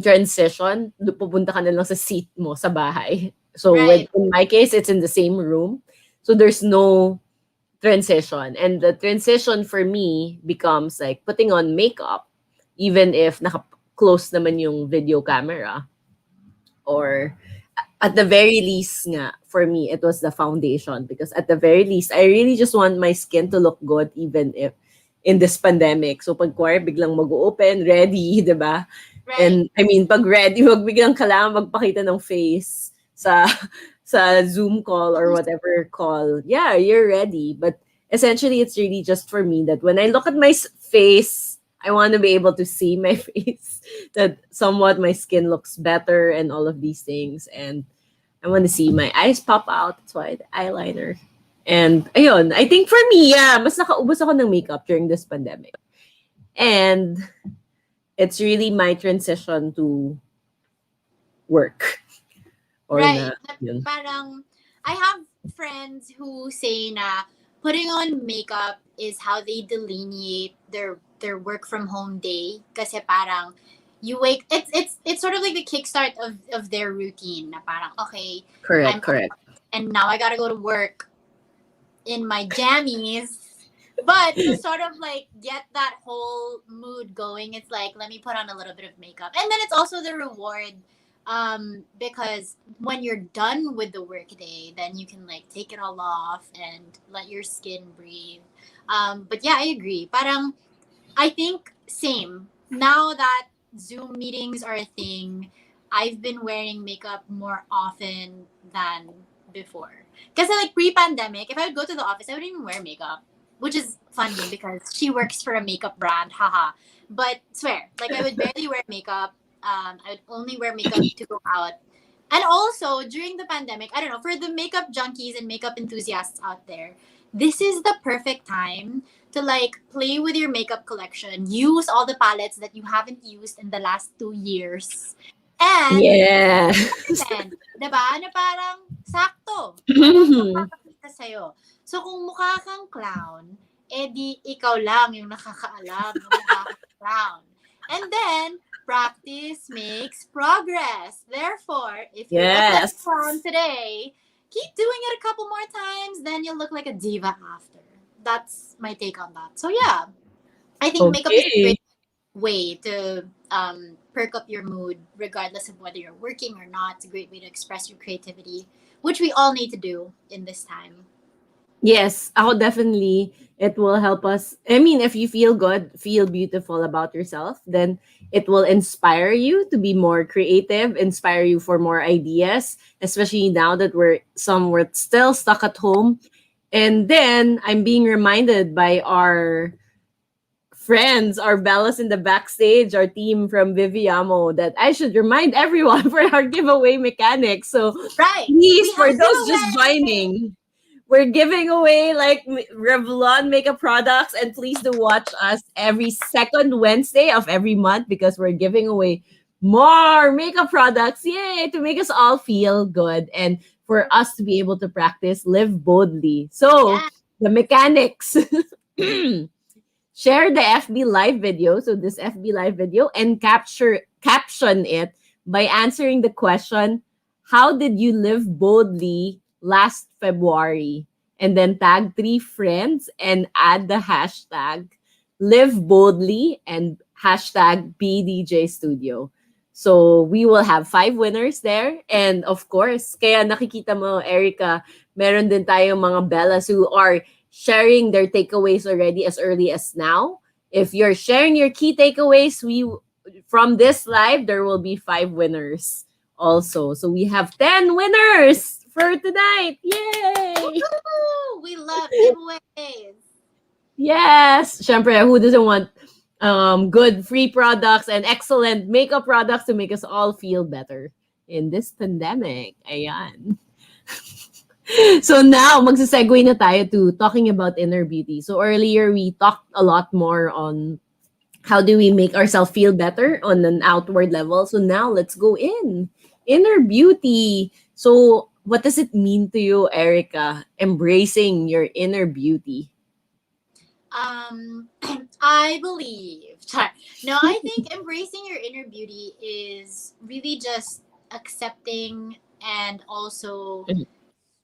transition, pupunta ka na lang sa seat mo sa bahay. So with Right. in my case, it's in the same room. So there's no transition. And the transition for me becomes like putting on makeup, even if naka-close naman yung video camera. Or at the very least nga, for me, it was the foundation. Because at the very least, I really just want my skin to look good even if in this pandemic. So pag kuwari biglang mag-open, ready, di ba? Right. And I mean, pag ready, wag biglang kailangan magpakita ng face sa sa Zoom call or whatever call. Yeah, you're ready. But essentially, it's really just for me that when I look at my face, I want to be able to see my face, that somewhat my skin looks better and all of these things. And I want to see my eyes pop out. That's why the eyeliner. And ayun, I think for me, yeah, mas nakaubos ako ng makeup during this pandemic. And it's really my transition to work. Or Right. na, yun. Parang, I have friends who say na putting on makeup is how they delineate their work from home day. Kasi parang, you wake, it's sort of like the kickstart of their routine. Na parang, okay, I'm Correct. and now I gotta go to work in my jammies. But to sort of like get that whole mood going, it's like, let me put on a little bit of makeup. And then it's also the reward, because when you're done with the workday, then you can like take it all off and let your skin breathe. But yeah, I agree. Parang, I think same. Now that Zoom meetings are a thing, I've been wearing makeup more often than before. Because like pre-pandemic, if I would go to the office, I wouldn't even wear makeup, which is funny because she works for a makeup brand, haha. But swear, like I would barely wear makeup. I would only wear makeup to go out. And also during the pandemic, I don't know, for the makeup junkies and makeup enthusiasts out there, this is the perfect time to like play with your makeup collection, use all the palettes that you haven't used in the last 2 years, and Yeah. content. Diba? Na parang, sakto. Walang makakakita sa'yo. So, kung mukha kang clown, edi ikaw lang yung nakakaalam ng mukha kang clown. And then, practice makes progress. Therefore, if you look like a Yes. clown today, keep doing it a couple more times, then you'll look like a diva after. That's my take on that. So, yeah, I think makeup is a Okay. great way to perk up your mood, regardless of whether you're working or not. It's a great way to express your creativity, which we all need to do in this time. Yes, ako definitely. It will help us. I mean, if you feel good, feel beautiful about yourself, then it will inspire you to be more creative, inspire you for more ideas, especially now that we're still stuck at home. And then I'm being reminded by our friends, our Bellas in the backstage, our team from Viviamo, that I should remind everyone for our giveaway mechanics. So Right. please, We have for a those just giveaway. joining, we're giving away like Revlon makeup products, and please do watch us every second Wednesday of every month because we're giving away more makeup products. Yay! To make us all feel good and for us to be able to practice live boldly. So Yeah. the mechanics. Share the FB live video, so this FB live video, and caption it by answering the question, how did you live boldly last February? And then tag 3 friends and add the hashtag live boldly and hashtag BDJ Studio. So we will have 5 winners there. And of course, kaya nakikita mo, Erica, meron din tayong mga Bellas who are sharing their takeaways already as early as now. If you're sharing your key takeaways, we from this live there will be 5 winners also. So we have 10 winners for tonight. Yay! Woo! We love giveaways. Yes. Syempre, who doesn't want good free products and excellent makeup products to make us all feel better in this pandemic? Ayan. So now, magsasegue na tayo to talking about inner beauty. So earlier, we talked a lot more on how do we make ourselves feel better on an outward level. So now, let's go in. Inner beauty. So what does it mean to you, Erica, embracing your inner beauty? I believe Char. No, I think embracing your inner beauty is really just accepting and also Mhm.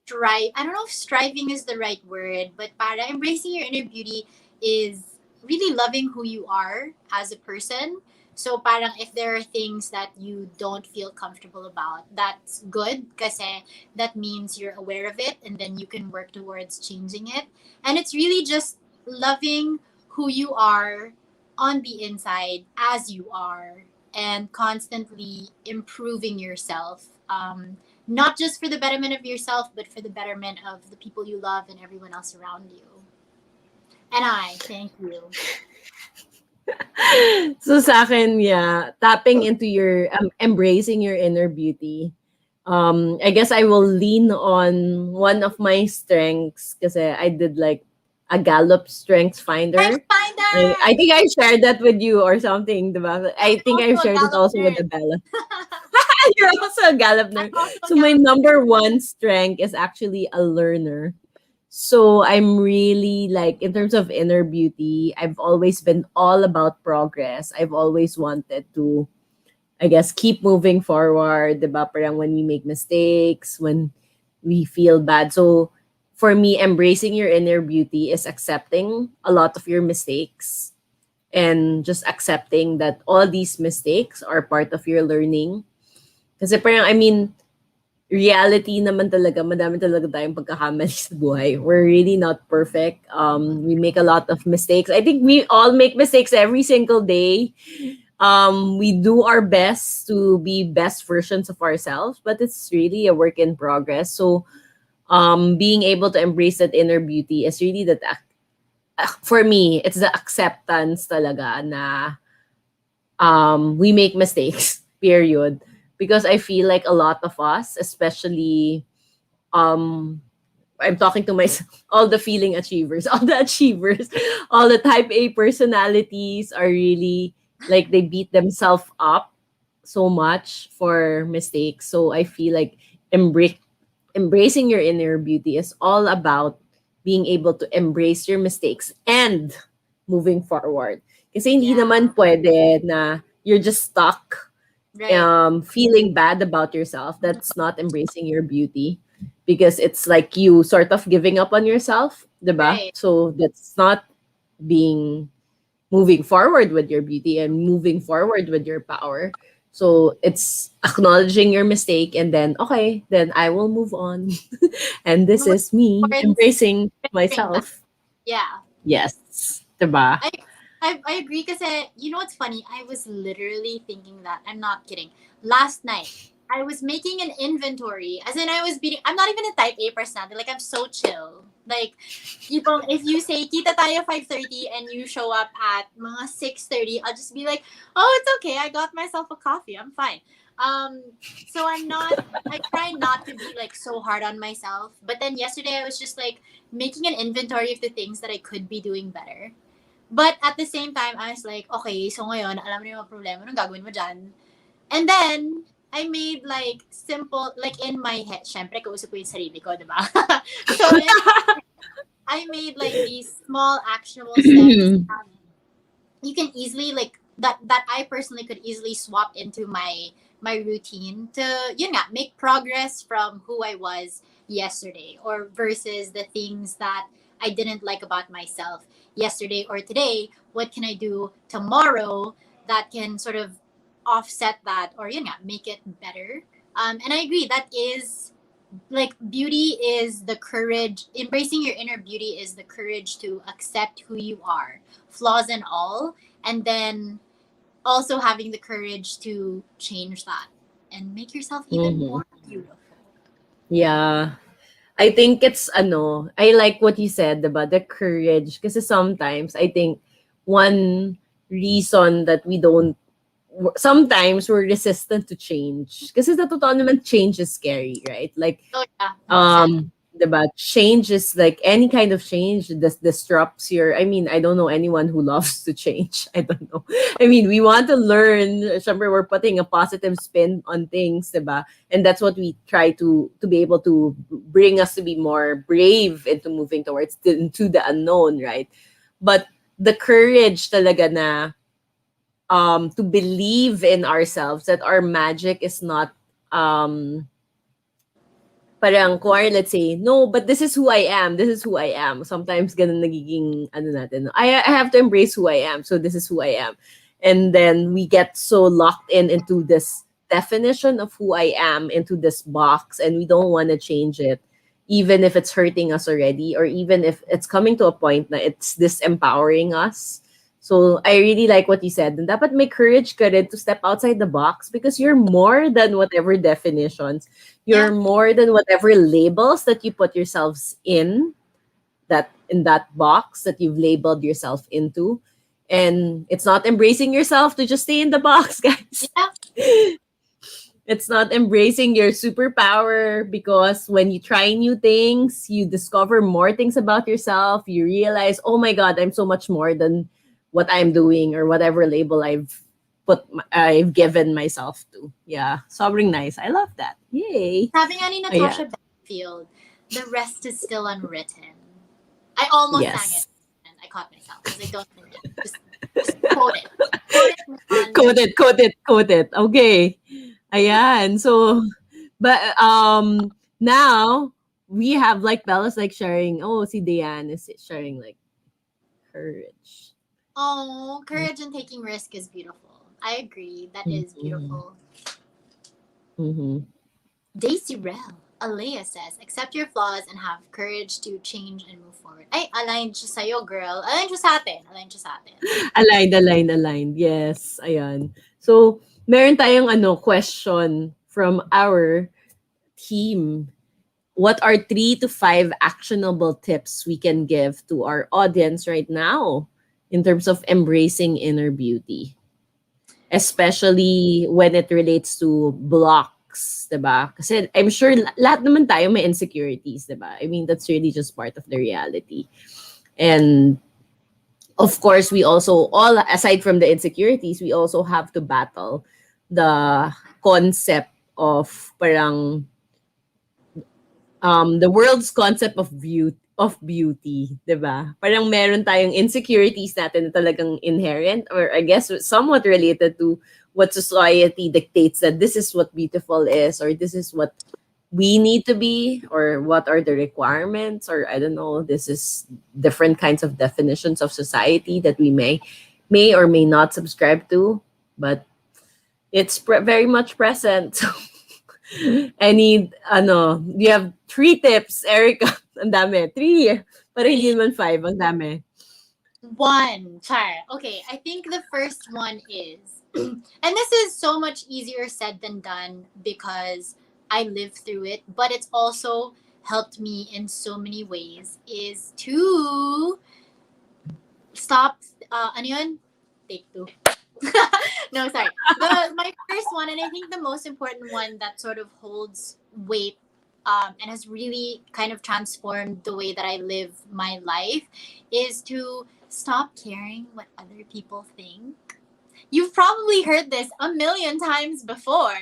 strive. I don't know if striving is the right word, but para embracing your inner beauty is really loving who you are as a person. So parang if there are things that you don't feel comfortable about, that's good kasi that means you're aware of it and then you can work towards changing it. And it's really just loving who you are on the inside as you are and constantly improving yourself. Not just for the betterment of yourself, but for the betterment of the people you love and everyone else around you. And I thank you. So sa akin, yeah, tapping into your embracing your inner beauty. I guess I will lean on one of my strengths kasi I did like a Gallup Strengths Thanks, Finder. I Finder! think I shared that with you or something, diba? I I'm think I also a shared it Gallup also with nerd. the Bella. You're also a Gallup I'm nerd. also a So my Gallup nerd. number one strength is actually a learner. So I'm really like in terms of inner beauty, I've always been all about progress. I've always wanted to, I guess, keep moving forward, diba? Parang when we make mistakes, when we feel bad. So for me, embracing your inner beauty is accepting a lot of your mistakes and just accepting that all these mistakes are part of your learning. Kasi parang, I mean, reality naman talaga, madami talaga tayong pagkakamali sa buhay. We're really not perfect. We make a lot of mistakes. I think we all make mistakes every single day. We do our best to be best versions of ourselves, but it's really a work in progress. So, being able to embrace that inner beauty is really that, for me, it's the acceptance talaga na we make mistakes, period. Because I feel like a lot of us, especially um I'm talking to myself, all the feeling achievers, all the achievers, all the type A personalities are really like they beat themselves up so much for mistakes. So I feel like embracing your inner beauty is all about being able to embrace your mistakes and moving forward. Kasi hindi naman Yeah, pwede na you're just stuck right, feeling bad about yourself. That's not embracing your beauty because it's like you sort of giving up on yourself, diba? right. So that's not being moving forward with your beauty and moving forward with your power. So it's acknowledging your mistake and then okay, then I will move on. And And this work is me towards embracing bettering that. myself. Yeah. Yes, diba? I I agree because you know what's funny? I was literally thinking that. I'm not kidding. Last night, I was making an inventory. As in, I was beating. I'm not even a type A personality. Like I'm so chill. Like, if you say kita tayo 5:30 and you show up at mga 6:30, I'll just be like, oh, it's okay. I got myself a coffee. I'm fine. So I'm not. I try not to be like so hard on myself. But then yesterday, I was just like making an inventory of the things that I could be doing better. But at the same time, I was like, okay, so ngayon, alam mo na yung mga problema, anong gagawin mo dyan? And then, I made like simple, like in my head, syempre, kausap ko yung sarili ko, di ba? So, I made like these small actionable steps you can easily like that I personally could easily swap into my routine to make progress from who I was yesterday or versus the things that I didn't like about myself yesterday or today. What can I do tomorrow that can sort of offset that or make it better? And I agree that is like beauty is the courage embracing your inner beauty is the courage to accept who you are, flaws and all, and then also having the courage to change that and make yourself even Mhm. more beautiful. Yeah. I think it's I like what you said about the courage because sometimes I think one reason that we don't sometimes we're resistant to change kasi sa totoo naman change is scary, right? Like Oh yeah, 100%. 'di ba? Change is like any kind of change disrupts your I mean, I don't know anyone who loves to change. I don't know. I mean, we want to learn. Syempre, we're putting a positive spin on things, 'di ba? And that's what we try to be able to bring us to be more brave into moving towards into the unknown, right? But the courage talaga na to believe in ourselves that our magic is not parang let's say, no, but this is who I am. This is who I am. Sometimes ganun nagiging ano natin. No? I have to embrace who I am. So this is who I am. And then we get so locked into this definition of who I am, into this box, and we don't want to change it, even if it's hurting us already, or even if it's coming to a point that it's disempowering us. So I really like what you said. And dapat may courage ka rin to step outside the box because you're more than whatever definitions. You're Yeah. more than whatever labels that you put yourselves in that box that you've labeled yourself into. And it's not embracing yourself to just stay in the box, guys. Yeah. It's not embracing your superpower because when you try new things, you discover more things about yourself. You realize, oh my God, I'm so much more than what I'm doing or whatever label I've given myself to. Yeah, sobrang nice. I love that. Yay. Sabi nga ni Ayan. Natasha Bedingfield, the rest is still unwritten. I almost sang Yes. it and I caught myself because I don't sing it. Just quote it. Quote it. Milan. Code it. Okay. Ayan. So, but now we have like Bella's like sharing. Oh, si Diane is sharing like courage. Oh, courage and taking risk is beautiful. I agree. That is beautiful. Mm-hmm. Daisy Rel, Alea says, accept your flaws and have courage to change and move forward. Ay, aligned siya sa'yo, girl. Aligned siya sa atin. Aligned siya sa atin. Aligned. Yes, ayan. So, meron tayong question from our team. What are 3 to 5 actionable tips we can give to our audience right now in terms of embracing inner beauty? Especially when it relates to blocks, diba? Kasi I'm sure lahat naman tayo may insecurities, diba? I mean, that's really just part of the reality. And of course, we also, all aside from the insecurities, we also have to battle the concept of parang the world's concept of beauty, 'di ba? Parang meron tayong insecurities natin na talagang inherent or I guess somewhat related to what society dictates that this is what beautiful is or this is what we need to be or what are the requirements or I don't know, this is different kinds of definitions of society that we may or may not subscribe to, but it's very much present. You have 3 tips, Erica. Ang dami. 3. Pero hindi naman 5. Ang dami. 1. Char. Okay, I think the first one is, and this is so much easier said than done because I lived through it, but it's also helped me in so many ways, is to stop, ano yun? Take 2. No, sorry. My first one, and I think the most important one that sort of holds weight and has really kind of transformed the way that I live my life, is to stop caring what other people think. You've probably heard this a million times before,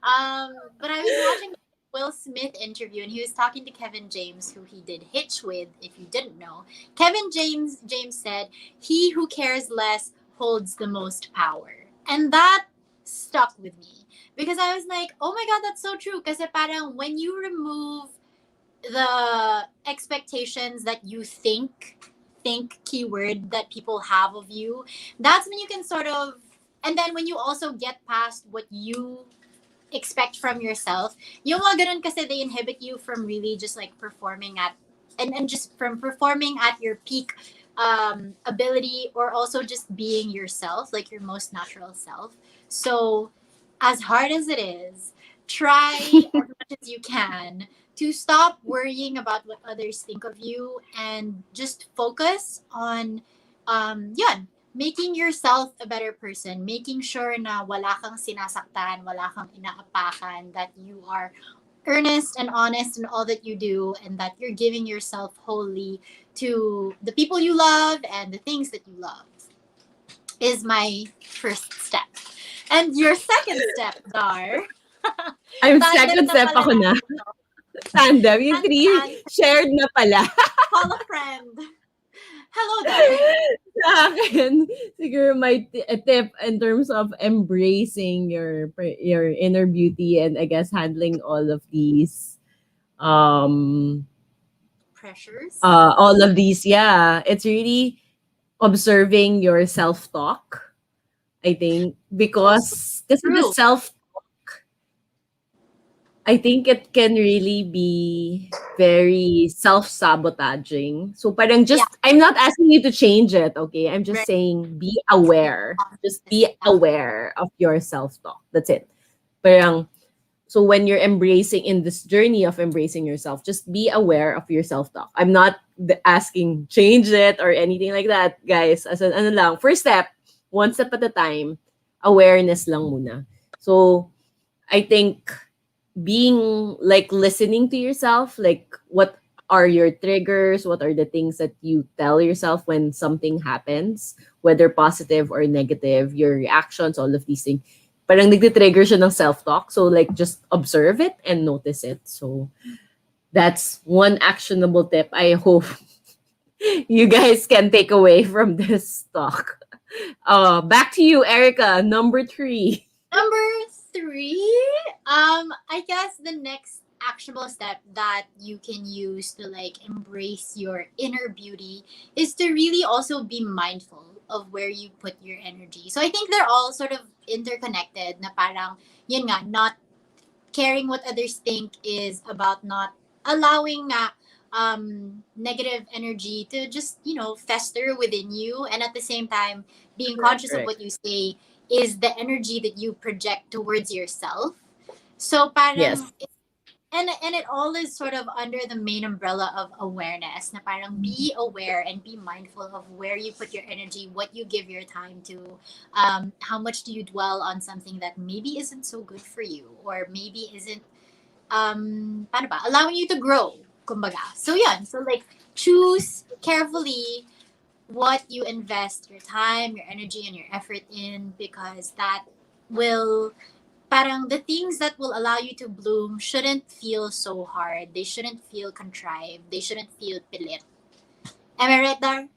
but I was watching Will Smith interview and he was talking to Kevin James, who he did Hitch with, if you didn't know. Kevin James said, "He who cares less holds the most power." And that stuck with me because I was like, oh my God, that's so true. Kasi parang when you remove the expectations that you think keyword that people have of you, that's when you can sort of, and then when you also get past what you expect from yourself, yung mga ganun kasi they inhibit you from really just like performing at, and just from performing at your peak ability, or also just being yourself, like your most natural self. So as hard as it is, try as much as you can to stop worrying about what others think of you and just focus on yun, making yourself a better person, making sure na wala kang sinasaktan, wala kang inaapakan, that you are earnest and honest in all that you do, and that you're giving yourself wholly to the people you love and the things that you love, is my first step. And your second step, Dar. I'm Tandem second step pala ako na. natin. Tandem. Yung 3 shared na pala. Call a friend. Hello there. Sa akin, siguro my a tip in terms of embracing your inner beauty and I guess handling all of these um Pressures. all of these, yeah, it's really observing your self-talk, I think, Also because the true. self, I think it can really be very self-sabotaging. So parang Yeah, just I'm not asking you to change it, okay? I'm just very saying be be aware. Just be conscious. Yeah. aware of your self-talk. That's it. Parang so when you're embracing in this journey of embracing yourself, just be aware of your self-talk. I'm not asking change it or anything like that, guys. As an ano lang, first step, one step at a time, awareness lang muna. So I think being like listening to yourself, like what are your triggers, what are the things that you tell yourself when something happens, whether positive or negative, your reactions, all of these things. Parang nagtitrigger siya ng self-talk. So like just observe it and notice it. So that's one actionable tip I hope you guys can take away from this talk. Back to you, Erica, number 3. Number three, I guess the next actionable step that you can use to like embrace your inner beauty is to really also be mindful of where you put your energy. So I think they're all sort of interconnected na parang, yun nga, not caring what others think is about not allowing na negative energy to just fester within you, and at the same time being Correct, conscious of correct. what you say is the energy that you project towards yourself. So parang Yes. and it all is sort of under the main umbrella of awareness na parang be aware and be mindful of where you put your energy, what you give your time to, how much do you dwell on something that maybe isn't so good for you or maybe isn't paano ba, allowing you to grow, kumbaga. So yeah, so like choose carefully what you invest your time, your energy, and your effort in, because that will parang the things that will allow you to bloom shouldn't feel so hard. They shouldn't feel contrived. They shouldn't feel pilit. Am I right, Dar?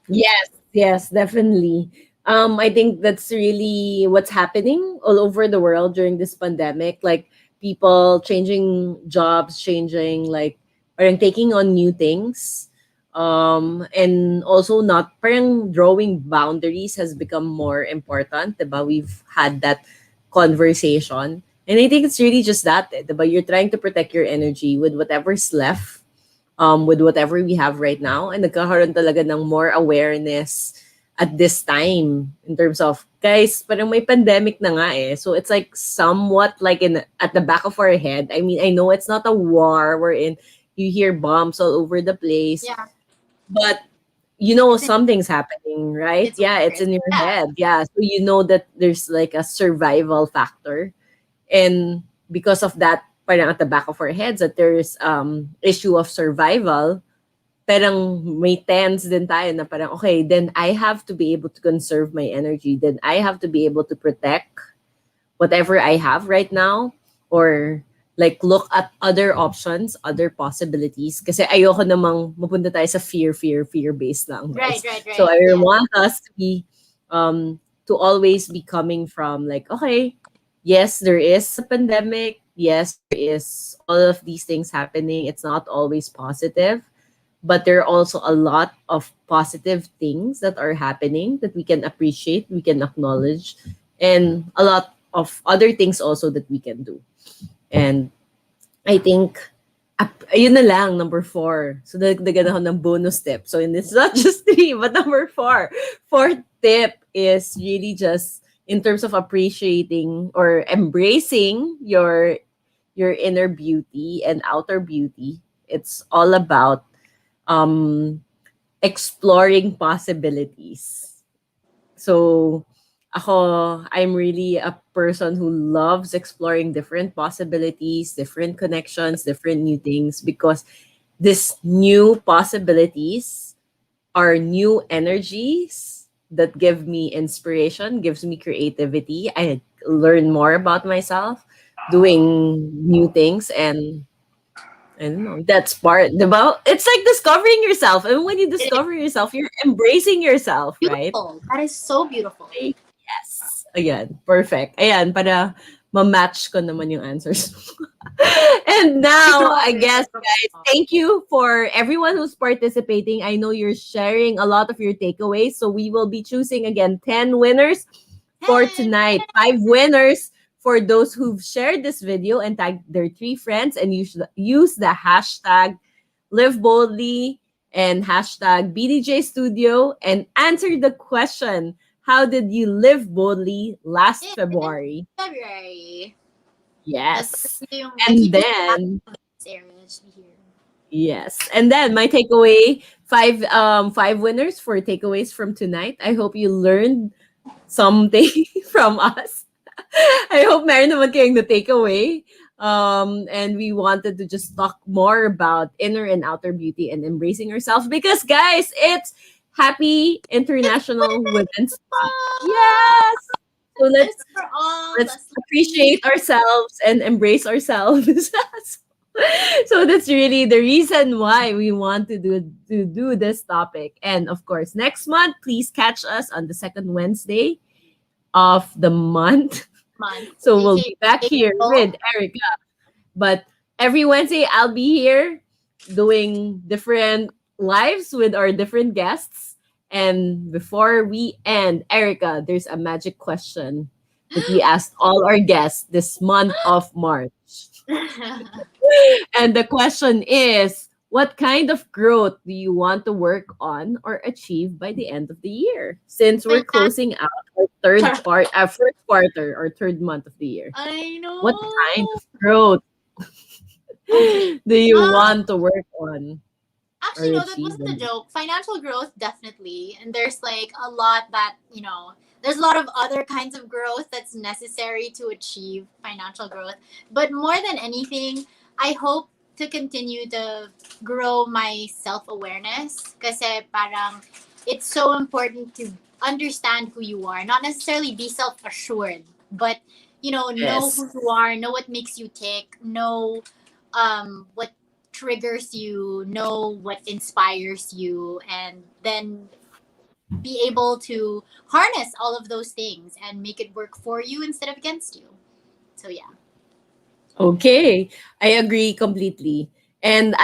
Yes, yes, definitely. I think that's really what's happening all over the world during this pandemic. Like people changing jobs, changing like parang taking on new things. And also not parang drawing boundaries has become more important. Diba? We've had that conversation. And I think it's really just that, diba? You're trying to protect your energy with whatever's left with whatever we have right now. And nagkakaroon talaga ng more awareness at this time in terms of, guys, parang may pandemic na nga eh. So it's like somewhat like in at the back of our head. I mean, I know it's not a war wherein you hear bombs all over the place, Yeah, but you know it's in something's happening, right? it's Yeah, it's worse. in your Yeah, head. Yeah. So you know that there's like a survival factor. And because of that, parang at the back of our heads that there's issue of survival, parang may tense din tayo na parang, okay, then I have to be able to conserve my energy. Then I have to be able to protect whatever I have right now or like look at other options, other possibilities. Kasi ayoko namang mapunta tayo sa fear-based lang, right, guys. right, So right. I Yeah, want us to always be coming from like, okay, yes, there is a pandemic. Yes, there is all of these things happening. It's not always positive, but there are also a lot of positive things that are happening that we can appreciate, we can acknowledge, and a lot of other things also that we can do. And I think, ayun na lang, number 4. So, nagdagan ako ng bonus tip. So, and it's not just 3, but number 4. Fourth tip is really just in terms of appreciating or embracing your inner beauty and outer beauty. It's all about um, exploring possibilities. So, I'm really a person who loves exploring different possibilities, different connections, different new things because these new possibilities are new energies that give me inspiration, gives me creativity. I learn more about myself doing new things and I don't know. That's part about it's like discovering yourself. And when you It is discover yourself, you're embracing yourself, right? beautiful. That is so beautiful. Yes. Ayan, perfect. Ayan, para ma-match ko naman yung answers. And now, I guess, guys, thank you for everyone who's participating. I know you're sharing a lot of your takeaways. So we will be choosing again 10 winners for Hey, tonight. 5 winners for those who've shared this video and tagged their 3 friends and use the hashtag live boldly and hashtag BDJ Studio and answer the question, how did you live boldly last in February? February. That's Yes. my And people then in this area should be here. yes. And then my takeaway, 5 winners for takeaways from tonight. I hope you learned something from us. I hope meron naman kayong na takeaway. And we wanted to just talk more about inner and outer beauty and embracing yourself because guys, it's Happy It's International Women's Month. Women's Yes. So Month. It's for all the let's ladies. appreciate ourselves and embrace ourselves. So that's really the reason why we want to do this topic. And of course, next month, please catch us on the second Wednesday of the month. Month, So we'll aka be back here April. with Erica. But every Wednesday, I'll be here doing different lives with our different guests. And before we end, Erica, there's a magic question that we asked all our guests this month of March. And the question is, what kind of growth do you want to work on or achieve by the end of the year? Since we're Finan- closing out our first quarter or third month of the year, I what know. kind of growth Okay. do you Um, want to work on or Actually, no, that achieve? wasn't a joke. Financial growth, definitely. And there's like a lot that, there's a lot of other kinds of growth that's necessary to achieve financial growth. But more than anything, I hope to continue to grow my self awareness. Kasi parang it's so important to understand who you are, not necessarily be self assured, but, know Yes. who you are, know what makes you tick, know what triggers you, know what inspires you, and then be able to harness all of those things and make it work for you instead of against you. So yeah. Okay, I agree completely. And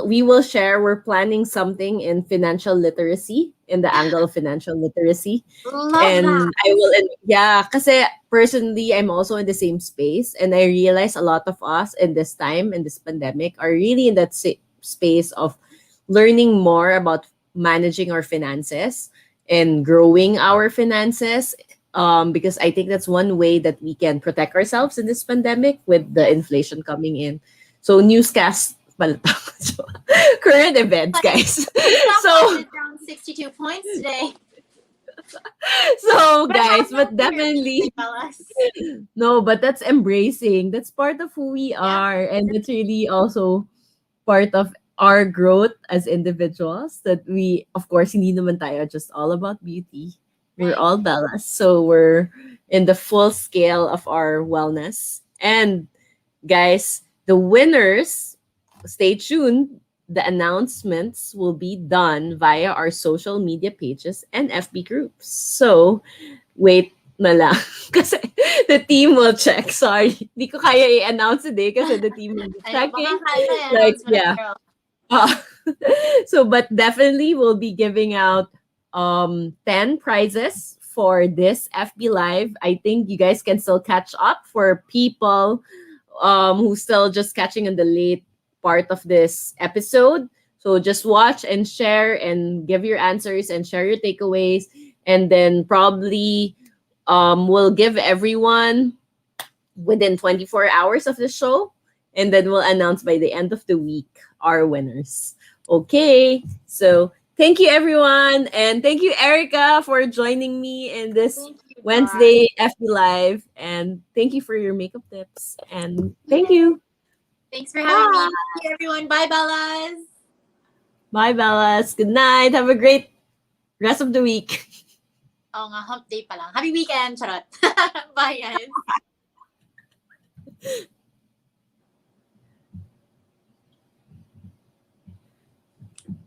we will share, we're planning something in financial literacy, in the angle of financial literacy. Love that. And yeah, kasi personally, I'm also in the same space. And I realize a lot of us in this time, in this pandemic, are really in that space of learning more about managing our finances and growing our finances, because I think that's one way that we can protect ourselves in this pandemic with the Yes. inflation coming in. So newscast pala to. So, current events, But guys. the stock So market is down 62 points today. so But have guys, no but fear, definitely Fellas. no, but that's embracing. That's part of who we Yeah. are, and it's really also part of our growth as individuals that we, of course, hindi naman tayo just all about beauty. We're Right. all balanced. So we're in the full scale of our wellness. And guys, the winners, stay tuned. The announcements will be done via our social media pages and FB groups. So wait na lang. Kasi the team will check. Sorry. Di ko kaya i-announce today kasi the team will be I know, baka checking. kaya Like, announcement yeah. girl. Uh, so, but definitely we'll be giving out 10 prizes for this FB Live. I think you guys can still catch up for people who still just catching on the late part of this episode. So just watch and share and give your answers and share your takeaways. And then probably we'll give everyone within 24 hours of the show. And then we'll announce by the end of the week our winners. Okay. So thank you, everyone. And thank you, Erica, for joining me in this Thank you, Dar. Wednesday FB Live. And thank you for your makeup tips. And thank Yay. you. Thanks for having me. Bye. Thank you, everyone. Bye, Bellas. Bye, Bellas. Good night. Have a great rest of the week. Oo nga, hump day pa lang. Happy weekend, charot. Bye, guys.